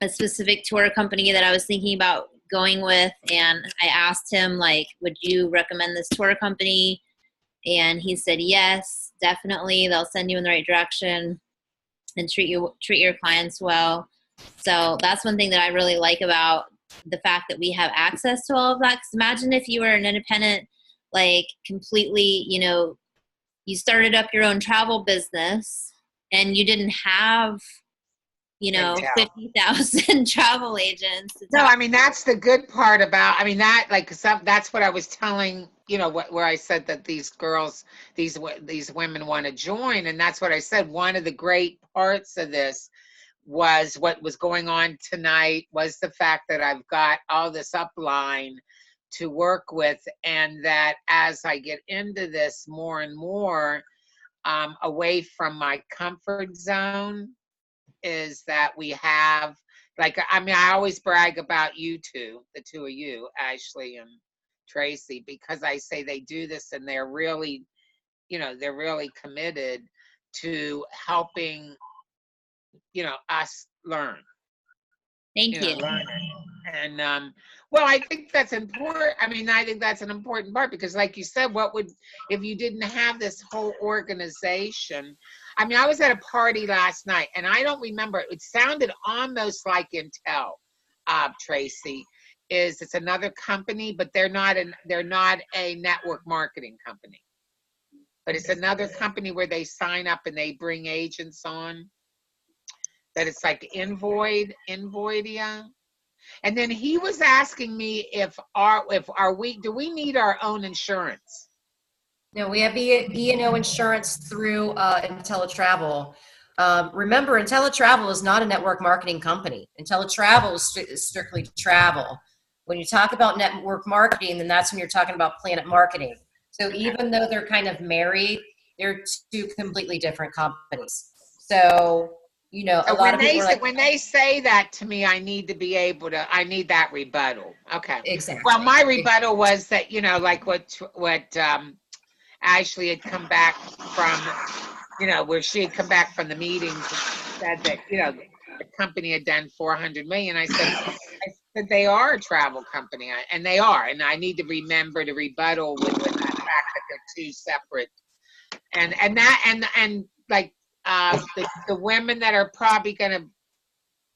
Speaker 1: a specific tour company that I was thinking about going with, and I asked him, would you recommend this tour company? And he said, yes, definitely. They'll send you in the right direction and treat your clients well. So that's one thing that I really like about the fact that we have access to all of that. Because imagine if you were an independent, completely, you started up your own travel business and you didn't have,
Speaker 5: Yeah.
Speaker 1: 50,000 travel agents.
Speaker 5: No, I mean, that's the good part about, that's what I was telling, where I said that these girls, these women want to join. And that's what I said. One of the great parts of this was what was going on tonight was the fact that I've got all this upline to work with. And that as I get into this more and more, away from my comfort zone, is that we have, I always brag about you two, the two of you, Ashley and Tracy, because I say they do this and they're really, they're really committed to helping, us learn.
Speaker 1: Thank you.
Speaker 5: Learn it. And well, I think that's important. I think that's an important part because, like you said, if you didn't have this whole organization? I was at a party last night, and I don't remember. It sounded almost like Intel, Tracy. It's another company, but they're not a network marketing company. But it's another company where they sign up and they bring agents on. That it's like Invoidia. And then he was asking me do we need our own insurance?
Speaker 3: No, we have E&O insurance through IntelliTravel. Remember, IntelliTravel is not a network marketing company. IntelliTravel is strictly travel. When you talk about network marketing, then that's when you're talking about Planet Marketing. So even though they're kind of married, they're two completely different companies. So, a lot of people
Speaker 5: when they say that to me, I need that rebuttal. Okay.
Speaker 3: Exactly.
Speaker 5: Well, my rebuttal was that, what Ashley had come back from, where she had come back from the meetings and said that, the company had done 400 million. I said they are a travel company, and they are, and I need to remember to rebuttal with the fact that they're two separate, the women that are probably going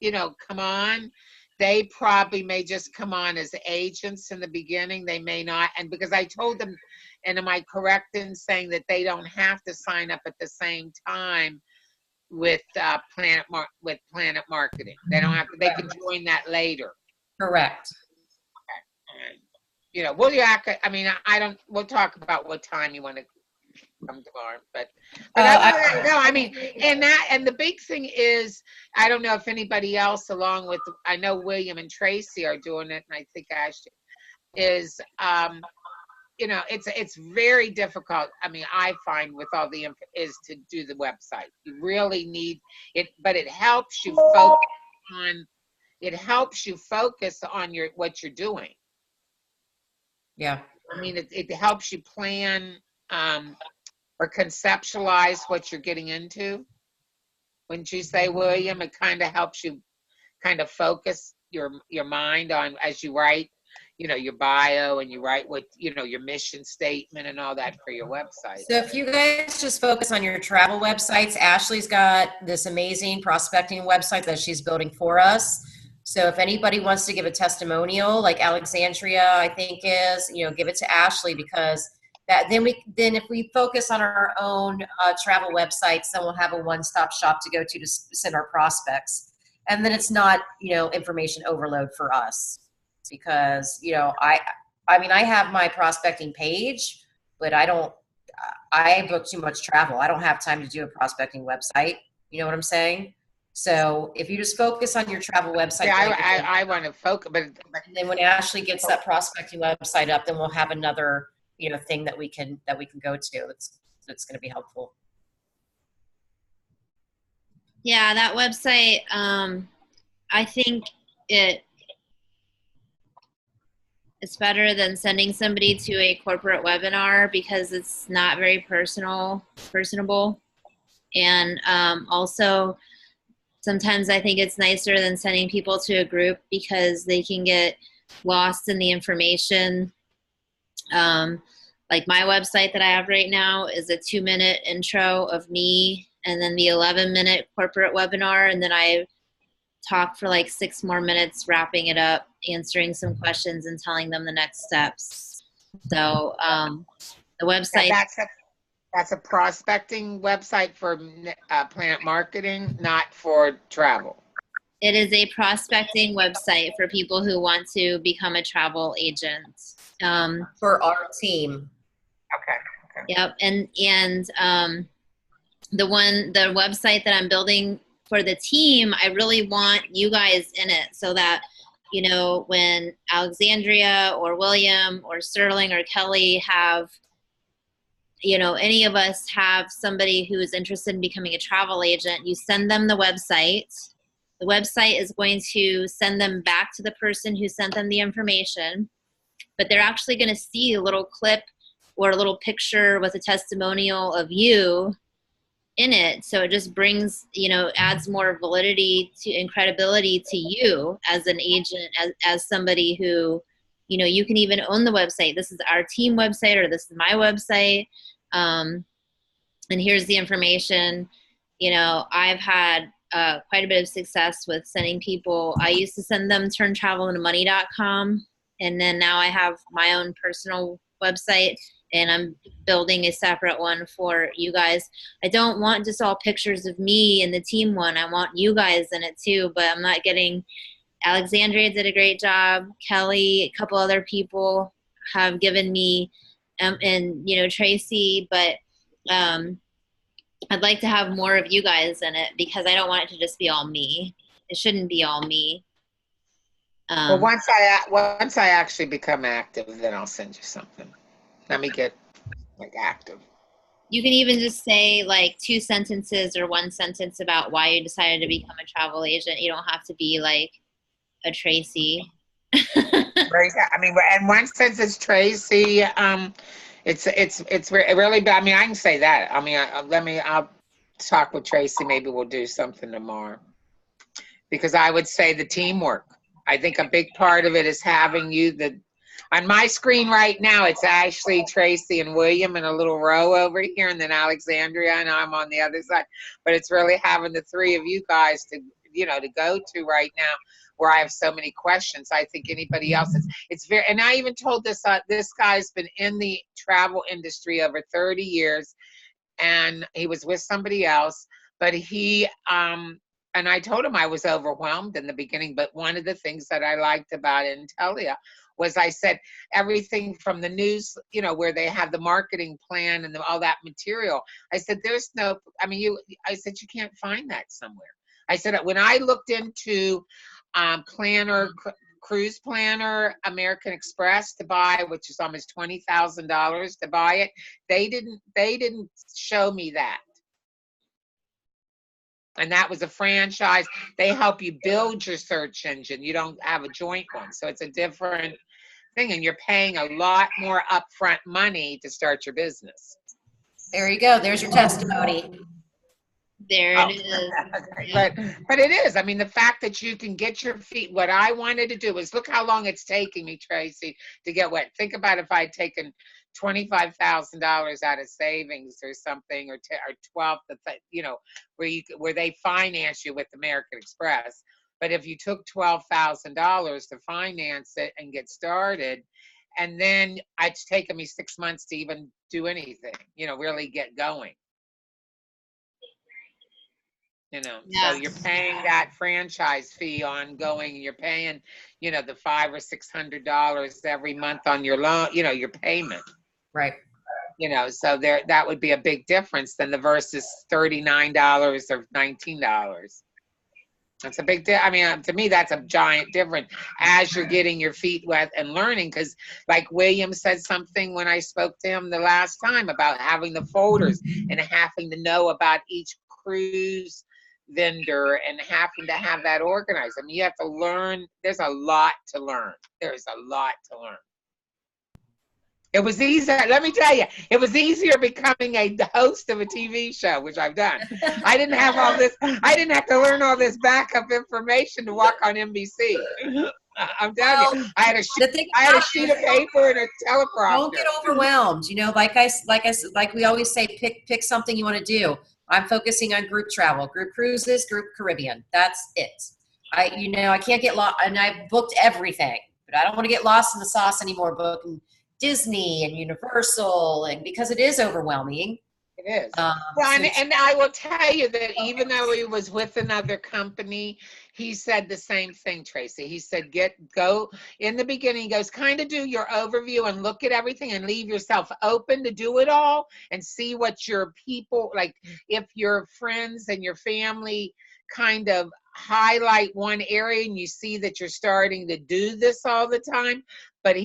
Speaker 5: to, come on, they probably may just come on as agents in the beginning. They may not. And because I told them, and am I correct in saying that they don't have to sign up at the same time with Planet Marketing? They don't have to. They can join that later.
Speaker 3: Correct.
Speaker 5: Okay. We'll talk about what time you want to come tomorrow, but and the big thing is, I don't know if anybody else, along with, I know William and Tracy are doing it, and I think Ashley is, it's very difficult. I find with all the info is to do the website. You really need it, but it helps you focus on what you're doing.
Speaker 3: Yeah.
Speaker 5: It helps you plan, or conceptualize what you're getting into. Wouldn't you say, William? It kind of helps you kind of focus your mind on, as you write, your bio, and you write what, your mission statement and all that for your website.
Speaker 3: So if you guys just focus on your travel websites, Ashley's got this amazing prospecting website that she's building for us. So if anybody wants to give a testimonial, like Alexandria, I think is, give it to Ashley, because then if we focus on our own travel websites, then we'll have a one-stop shop to go to send our prospects. And then it's not, information overload for us, because, I have my prospecting page, but I book too much travel. I don't have time to do a prospecting website. You know what I'm saying? So if you just focus on your travel website.
Speaker 5: Yeah, I want to focus, but
Speaker 3: and then when Ashley gets that prospecting website up, then we'll have another, thing that we can go to. That's going to be helpful.
Speaker 1: Yeah, that website, I think it's better than sending somebody to a corporate webinar because it's not very personable. And also, sometimes I think it's nicer than sending people to a group because they can get lost in the information. Like my website that I have right now is a 2-minute intro of me and then the 11-minute corporate webinar. And then I talk for like 6 more minutes, wrapping it up, answering some questions and telling them the next steps. So the website.
Speaker 5: That's a prospecting website for plant marketing, not for travel.
Speaker 1: It is a prospecting website for people who want to become a travel agent.
Speaker 3: For our team.
Speaker 5: Okay.
Speaker 1: Yep. And the website that I'm building for the team, I really want you guys in it so that, when Alexandria or William or Sterling or Kelly have, any of us have somebody who is interested in becoming a travel agent, you send them the website. The website is going to send them back to the person who sent them the information, but they're actually going to see a little clip or a little picture with a testimonial of you in it. So it just brings, adds more validity and credibility to you as an agent, as somebody who, you can even own the website. This is our team website, or this is my website. And here's the information. I've had quite a bit of success with sending people. I used to send them turntravelintomoney.com. And then now I have my own personal website, and I'm building a separate one for you guys. I don't want just all pictures of me and the team one. I want you guys in it too, but I'm not getting. Alexandria did a great job. Kelly, a couple other people have given me, and Tracy, but I'd like to have more of you guys in it because I don't want it to just be all me. It shouldn't be all me.
Speaker 5: Well, once I actually become active, then I'll send you something. Let me get active.
Speaker 1: You can even just say like 2 sentences or 1 sentence about why you decided to become a travel agent. You don't have to be like a Tracy.
Speaker 5: Right. I mean, and one sentence, Tracy. It's really bad. I mean, I can say that. I mean, I'll talk with Tracy. Maybe we'll do something tomorrow. Because I would say the teamwork. I think a big part of it is having you on my screen right now, it's actually Tracy and William in a little row over here, and then Alexandria, and I'm on the other side. But it's really having the 3 of you guys to go to right now, where I have so many questions. I think anybody else it's very, and I even told this guy's been in the travel industry over 30 years, and he was with somebody else, but he and I told him I was overwhelmed in the beginning, but one of the things that I liked about Intelia was I said everything from the news, where they have the marketing plan and all that material. I said, I said, you can't find that somewhere. I said, when I looked into cruise planner, American Express to buy, which is almost $20,000 to buy it, they didn't show me that. And that was a franchise. They help you build your search engine. You don't have a joint one. So it's a different thing. And you're paying a lot more upfront money to start your business.
Speaker 3: There you go. There's your testimony.
Speaker 1: There it is.
Speaker 5: But it is. I mean, the fact that you can get your feet. What I wanted to do was look how long it's taking me, Tracy, to get wet. Think about if I'd taken $25,000 out of savings or something, or 12, where they finance you with American Express. But if you took $12,000 to finance it and get started, and then it's taken me 6 months to even do anything, really get going.
Speaker 1: Yeah.
Speaker 5: So you're paying that franchise fee ongoing. You're paying, the $500 or $600 every month on your loan, your payment.
Speaker 3: Right.
Speaker 5: So that would be a big difference than the versus $39 or $19. That's a big I mean, to me, that's a giant difference as you're getting your feet wet and learning. Because, like William said something when I spoke to him the last time about having the folders and having to know about each cruise vendor and having to have that organized. I mean, you have to learn. There's a lot to learn. There's a lot to learn. It was easier. Let me tell you, it was easier becoming a host of a TV show, which I've done. I didn't have all this. I didn't have to learn all this backup information to walk on NBC. I'm telling you, I had a sheet of paper and a teleprompter.
Speaker 3: Don't get overwhelmed. You know, like we always say, pick something you want to do. I'm focusing on group travel, group cruises, group Caribbean. That's it. I can't get lost, and I booked everything, but I don't want to get lost in the sauce anymore. Booking Disney and Universal, and because it is overwhelming.
Speaker 5: It is. Well, and I will tell you that even though he was with another company, he said the same thing, Tracy. He said, go in the beginning, he goes, kind of do your overview and look at everything and leave yourself open to do it all and see what your people, like if your friends and your family kind of highlight one area and you see that you're starting to do this all the time, but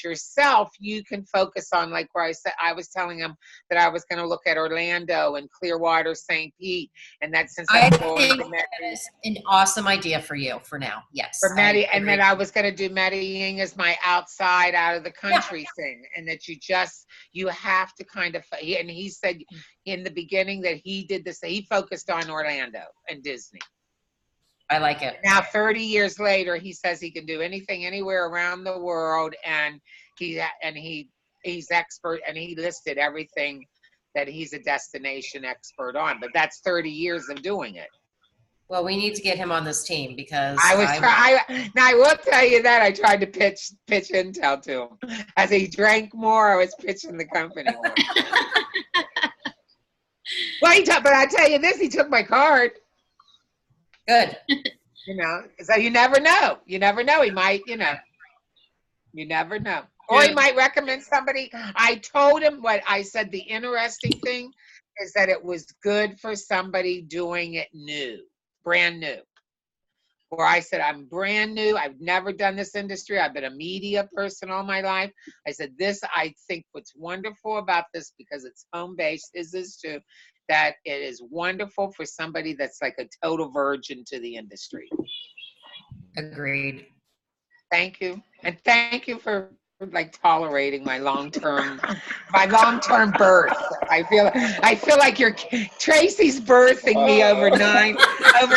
Speaker 5: yourself, you can focus on, like where I was telling him that I was going to look at Orlando and Clearwater, St. Pete, and that since
Speaker 3: I
Speaker 5: I'm going
Speaker 3: think
Speaker 5: to
Speaker 3: that is an awesome idea for you for now. Yes.
Speaker 5: for and then I was going to do Medellin as my outside out of the country thing, and that you have to kind of, and he said in the beginning that he did this, he focused on Orlando and Disney.
Speaker 3: I like it.
Speaker 5: Now, 30 years later, he says he can do anything anywhere around the world, and he's expert, and he listed everything that he's a destination expert on. But that's 30 years of doing it.
Speaker 3: Well, we need to get him on this team because
Speaker 5: I will tell you that I tried to pitch intel to him. As he drank more, I was pitching the company more. Well, but I tell you this, he took my card.
Speaker 3: Good.
Speaker 5: So you never know. You never know. He might, you never know. Or he might recommend somebody. I told him what I said. The interesting thing is that it was good for somebody doing it brand new. Where I said, I'm brand new. I've never done this industry. I've been a media person all my life. I said, I think what's wonderful about this, because it's home-based, is this too, that it is wonderful for somebody that's like a total virgin to the industry.
Speaker 3: Agreed.
Speaker 5: Thank you. And thank you for like tolerating my long-term birth. I feel like Tracy's birthing me over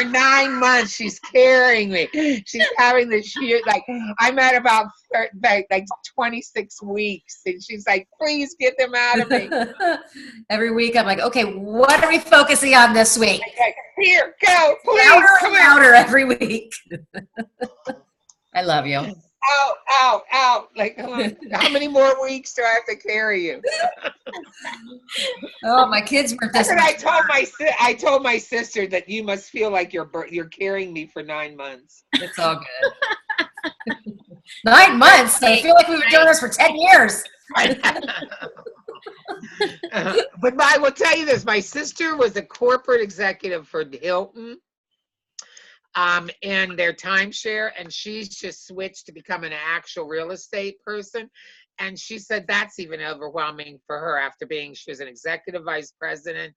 Speaker 5: 9 months. She's carrying me. She's having this like I'm at about like 26 weeks, and she's like, please get them out of me.
Speaker 3: Every week I'm like, okay, what are we focusing on this week?
Speaker 5: Like, here, go, please.
Speaker 3: Louder and louder every week. I love you.
Speaker 5: Out. Like, how many more weeks do I have to carry you?
Speaker 3: Oh, my kids were just.
Speaker 5: I told my sister that you must feel like you're carrying me for 9 months.
Speaker 3: It's all good. 9 months? I feel like we've been doing this for 10 years.
Speaker 5: But I will tell you this: my sister was a corporate executive for Hilton. In their timeshare, and she's just switched to become an actual real estate person. And she said that's even overwhelming for her after she was an executive vice president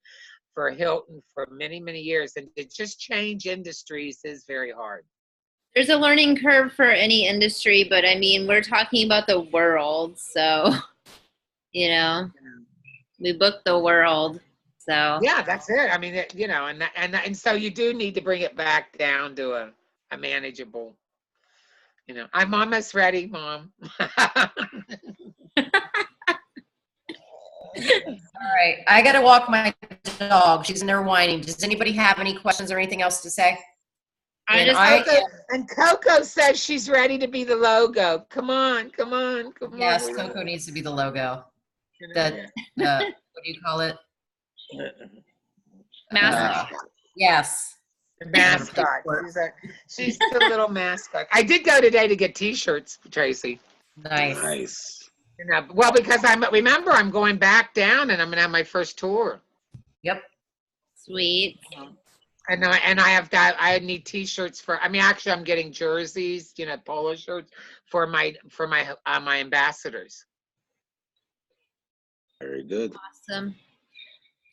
Speaker 5: for Hilton for many, many years. And to just change industries is very hard.
Speaker 1: There's a learning curve for any industry, but I mean, we're talking about the world. So, we booked the world. So
Speaker 5: yeah, that's it. I mean, and so you do need to bring it back down to a manageable. I'm almost ready, Mom.
Speaker 3: All right, I gotta walk my dog. She's in there whining. Does anybody have any questions or anything else to say?
Speaker 5: And Coco says she's ready to be the logo. Come on.
Speaker 3: Yes, Coco needs to be the logo. The what do you call it?
Speaker 1: Mascot.
Speaker 3: Yes.
Speaker 5: The mascot. She's the little mascot. I did go today to get T-shirts, Tracy.
Speaker 3: Nice.
Speaker 5: Well, because I'm going back down, and I'm gonna have my first tour.
Speaker 3: Yep.
Speaker 1: Sweet.
Speaker 5: And I have that. I need T-shirts for. I mean, actually, I'm getting jerseys, polo shirts for my my ambassadors.
Speaker 4: Very good.
Speaker 1: Awesome.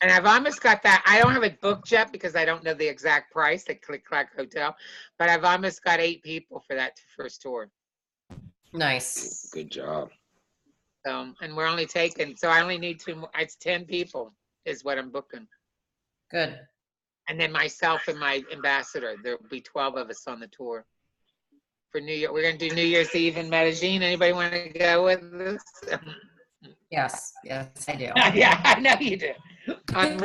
Speaker 5: And I've almost got that. I don't have it booked yet because I don't know the exact price at Click Clack Hotel, but I've almost got 8 people for that first tour.
Speaker 3: Nice.
Speaker 4: Good job.
Speaker 5: So, and we're only taking. So I only need 2 more. It's 10 people is what I'm booking.
Speaker 3: Good.
Speaker 5: And then myself and my ambassador. There'll be 12 of us on the tour for New Year. We're gonna do New Year's Eve in Medellin. Anybody want to go with us?
Speaker 3: Yes, I do.
Speaker 5: Yeah, I know you do. On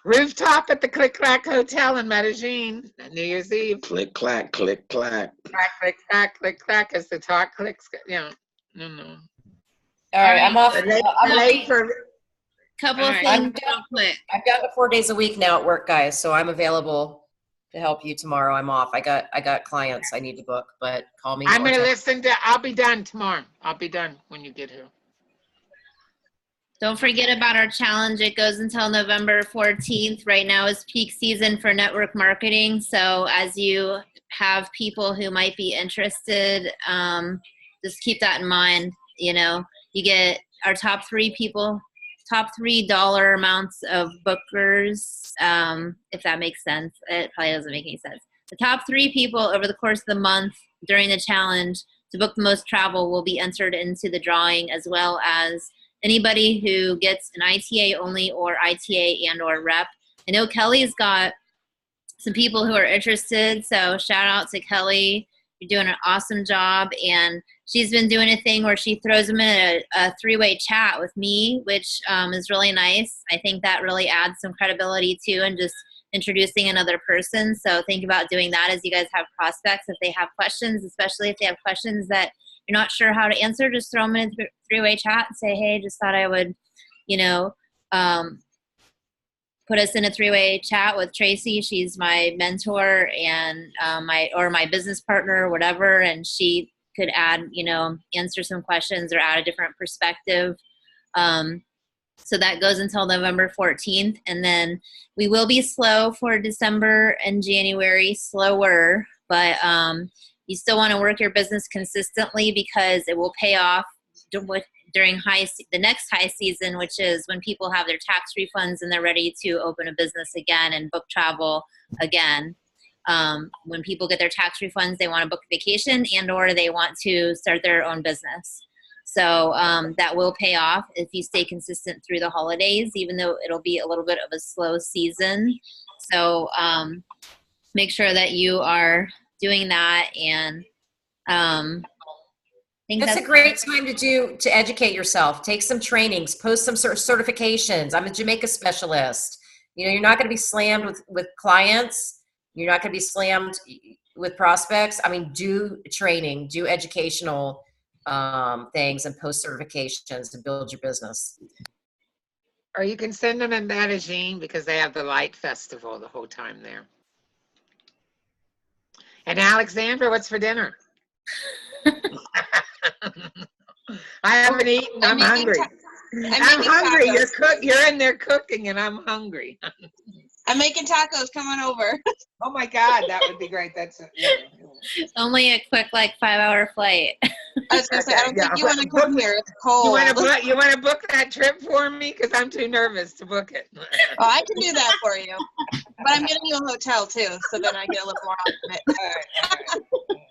Speaker 5: rooftop at the Click Clack Hotel in Medellin, New Year's Eve.
Speaker 4: Click clack, click clack.
Speaker 5: Click clack, click clack as the talk clicks. No.
Speaker 3: All right, I'm off.
Speaker 1: Couple
Speaker 5: All
Speaker 1: of
Speaker 5: right.
Speaker 1: things real quick.
Speaker 3: I've got 4 days a week now at work, guys, so I'm available to help you tomorrow. I'm off. I got clients I need to book, but call me.
Speaker 5: I'm
Speaker 3: or
Speaker 5: gonna
Speaker 3: text.
Speaker 5: listen to. I'll be done tomorrow. I'll be done when you get here.
Speaker 1: Don't forget about our challenge. It goes until November 14th. Right now is peak season for network marketing. So as you have people who might be interested, just keep that in mind. You get our top 3 people, top $3 amounts of bookers, if that makes sense. It probably doesn't make any sense. The top 3 people over the course of the month during the challenge to book the most travel will be entered into the drawing, as well as anybody who gets an ITA only or ITA and or rep. I know Kelly's got some people who are interested, so shout out to Kelly. You're doing an awesome job, and she's been doing a thing where she throws them in a 3-way chat with me, which is really nice. I think that really adds some credibility too, and just introducing another person. So think about doing that as you guys have prospects. If they have questions, especially if they have questions that you're not sure how to answer, just throw them in a 3-way chat and say, hey, just thought I would, put us in a 3-way chat with Tracy. She's my mentor and my business partner or whatever. And she could add, answer some questions or add a different perspective. So that goes until November 14th. And then we will be slow for December and January, slower, but you still want to work your business consistently because it will pay off during the next high season, which is when people have their tax refunds and they're ready to open a business again and book travel again. When people get their tax refunds, they want to book vacation and or they want to start their own business. So that will pay off if you stay consistent through the holidays, even though it'll be a little bit of a slow season. So make sure that you are doing that. And
Speaker 3: It's a great time to educate yourself. Take some trainings, post some certifications. I'm a Jamaica specialist. You're not going to be slammed with clients. You're not going to be slammed with prospects. I mean, do training, do educational things, and post certifications to build your business.
Speaker 5: Or you can send them in Medellin because they have the Light Festival the whole time there. And Alexandra, what's for dinner? I haven't eaten. I'm hungry. I'm hungry. You're in there cooking, and I'm hungry.
Speaker 2: I'm making tacos coming over.
Speaker 5: Oh my God, that would be great. That's
Speaker 1: only a quick 5-hour flight.
Speaker 2: I was gonna say, I don't think you want to come here. It's cold.
Speaker 5: You want to book that trip for me? Because I'm too nervous to book it.
Speaker 2: Oh, I can do that for you. But I'm getting you a hotel too, so then I get a little more out of it.
Speaker 5: All right.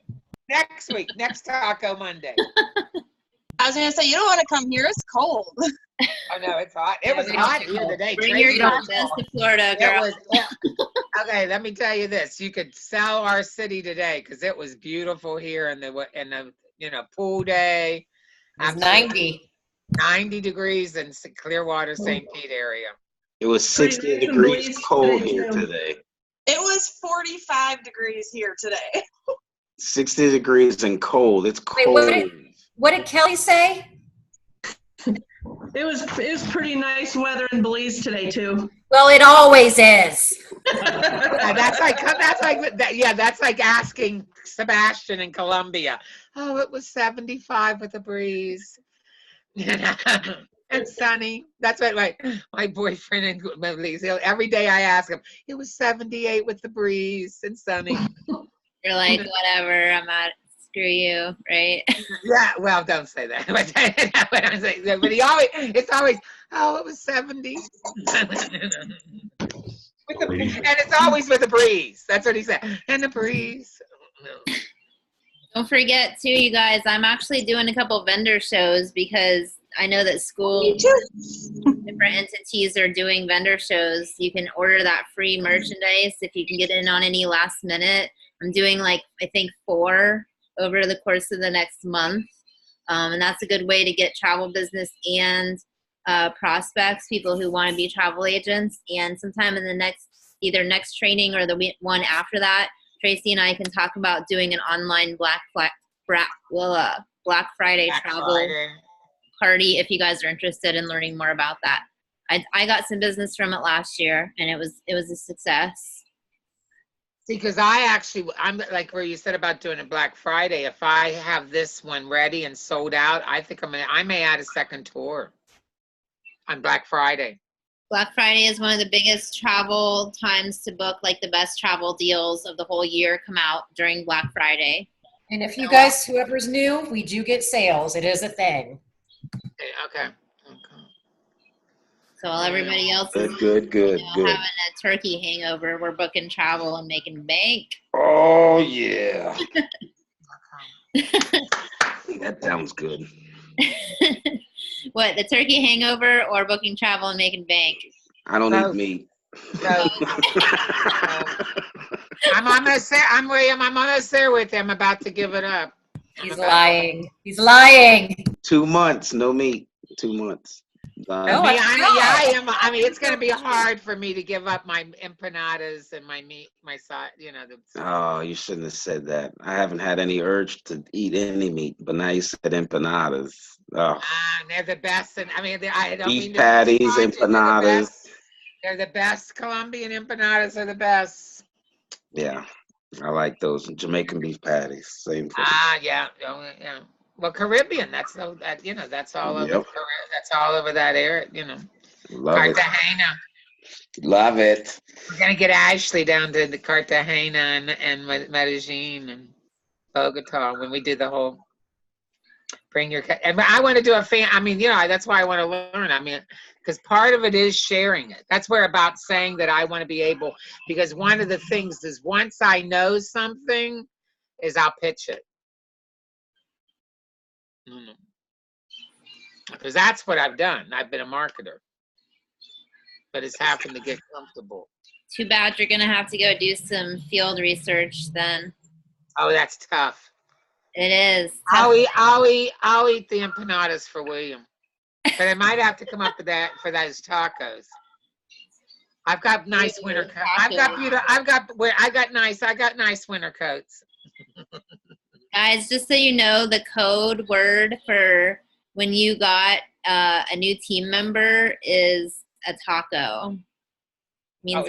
Speaker 5: Next week, next Taco Monday.
Speaker 2: I was gonna say, you don't want to come here. It's cold.
Speaker 5: Oh no, it's hot. It was hot here today.
Speaker 1: Bring your girlfriends to Florida, girl.
Speaker 5: Okay, let me tell you this: you could sell our city today because it was beautiful here, and the pool day.
Speaker 3: It was
Speaker 5: 90 degrees in Clearwater, St. Pete area.
Speaker 4: It was 60 degrees cold here today.
Speaker 2: It was 45 degrees here today.
Speaker 4: 60 degrees and cold. It's cold.
Speaker 3: Wait, what did Kelly say?
Speaker 6: It was pretty nice weather in Belize today too.
Speaker 3: Well, it always is.
Speaker 5: That's like asking Sebastian in Colombia. Oh, it was 75 with a breeze. and sunny. That's what my boyfriend and every day I ask him, it was 78 with the breeze and sunny.
Speaker 1: You're like, whatever, I'm out. Screw you, right?
Speaker 5: Yeah, well, don't say that. But it's always, oh, it was 70. And it's always with a breeze. That's what he said. And the breeze.
Speaker 1: Don't forget too, you guys, I'm actually doing a couple vendor shows because I know that schools, different entities are doing vendor shows. You can order that free merchandise if you can get in on any last minute. I'm doing like, I think 4 over the course of the next month. And that's a good way to get travel business and prospects, people who want to be travel agents. And sometime in the either next training or the one after that, Tracy and I can talk about doing an online Black Friday travel party if you guys are interested in learning more about that. I got some business from it last year, and it was a success.
Speaker 5: Because I'm like where you said about doing a Black Friday. If I have this one ready and sold out, I think I may add a second tour on Black Friday.
Speaker 1: Black Friday is one of the biggest travel times to book, like the best travel deals of the whole year come out during Black Friday.
Speaker 3: And if you guys, whoever's new, we do get sales. It is a thing.
Speaker 5: Okay.
Speaker 1: So while everybody else is
Speaker 4: Good.
Speaker 1: having a turkey hangover, we're booking travel and making bank.
Speaker 4: Oh, yeah. That sounds good.
Speaker 1: What, the turkey hangover or booking travel and making bank?
Speaker 4: I don't eat meat.
Speaker 5: I'm almost there. I'm almost there with him. I'm about to give it up.
Speaker 3: He's lying. He's lying.
Speaker 4: 2 months, no meat. 2 months.
Speaker 5: I am. I mean, it's going to be hard for me to give up my empanadas and my meat, my side.
Speaker 4: Oh, you shouldn't have said that. I haven't had any urge to eat any meat, but now you said empanadas. Oh.
Speaker 5: They're the best, and I mean, I don't
Speaker 4: Beef
Speaker 5: mean
Speaker 4: patties, empanadas.
Speaker 5: They're the best. Colombian empanadas are the best.
Speaker 4: Yeah, I like those Jamaican beef patties. Same thing.
Speaker 5: Yeah. Well, Caribbean. That's all over.
Speaker 4: Yep.
Speaker 5: That's all over that area.
Speaker 4: Love
Speaker 5: Cartagena.
Speaker 4: it. Love it.
Speaker 5: We're gonna get Ashley down to the Cartagena and Medellin and Bogota when we do the whole. Bring your. And I want to do a fan. I mean, that's why I want to learn. I mean, because part of it is sharing it. That's where about saying that I want to be able. Because one of the things is once I know something, is I'll pitch it. Because that's what I've done. I've been a marketer, but it's happened to get comfortable.
Speaker 1: Too bad you're gonna have to go do some field research then.
Speaker 5: Oh, that's tough.
Speaker 1: It is.
Speaker 5: I'll eat the empanadas for William, but I might have to come up with that for those tacos. I've got nice winter coats. I got nice winter coats.
Speaker 1: Guys, just so you know, the code word for when you got a new team member is a taco. Means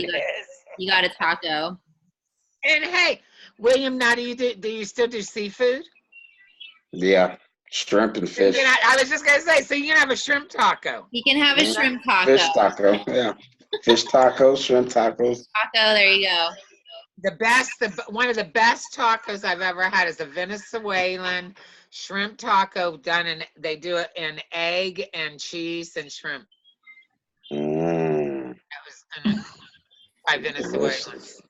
Speaker 1: you got a taco.
Speaker 5: And hey, William, now do you still do seafood?
Speaker 4: Yeah, shrimp and fish.
Speaker 5: I was just gonna say, so you can have a shrimp taco.
Speaker 1: You can have a shrimp taco.
Speaker 4: Fish taco, yeah. Fish tacos, shrimp tacos.
Speaker 1: Taco, there you go.
Speaker 5: One of the best tacos I've ever had is a Venezuelan shrimp taco they do it in egg and cheese and shrimp.
Speaker 4: Mmm.
Speaker 5: That was by Venezuelans.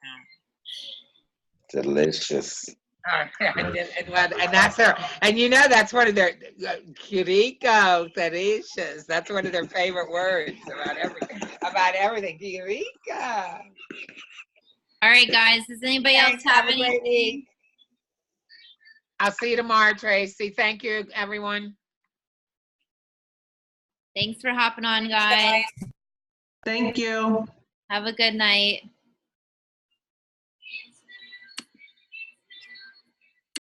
Speaker 4: Delicious.
Speaker 5: And that's her. And that's one of their rico, delicious. That's one of their favorite words about everything. Rico.
Speaker 1: All right, guys. Does anybody else have anything?
Speaker 5: I'll see you tomorrow, Tracy. Thank you, everyone.
Speaker 1: Thanks for hopping on, guys.
Speaker 6: Thank you.
Speaker 1: Have a good night.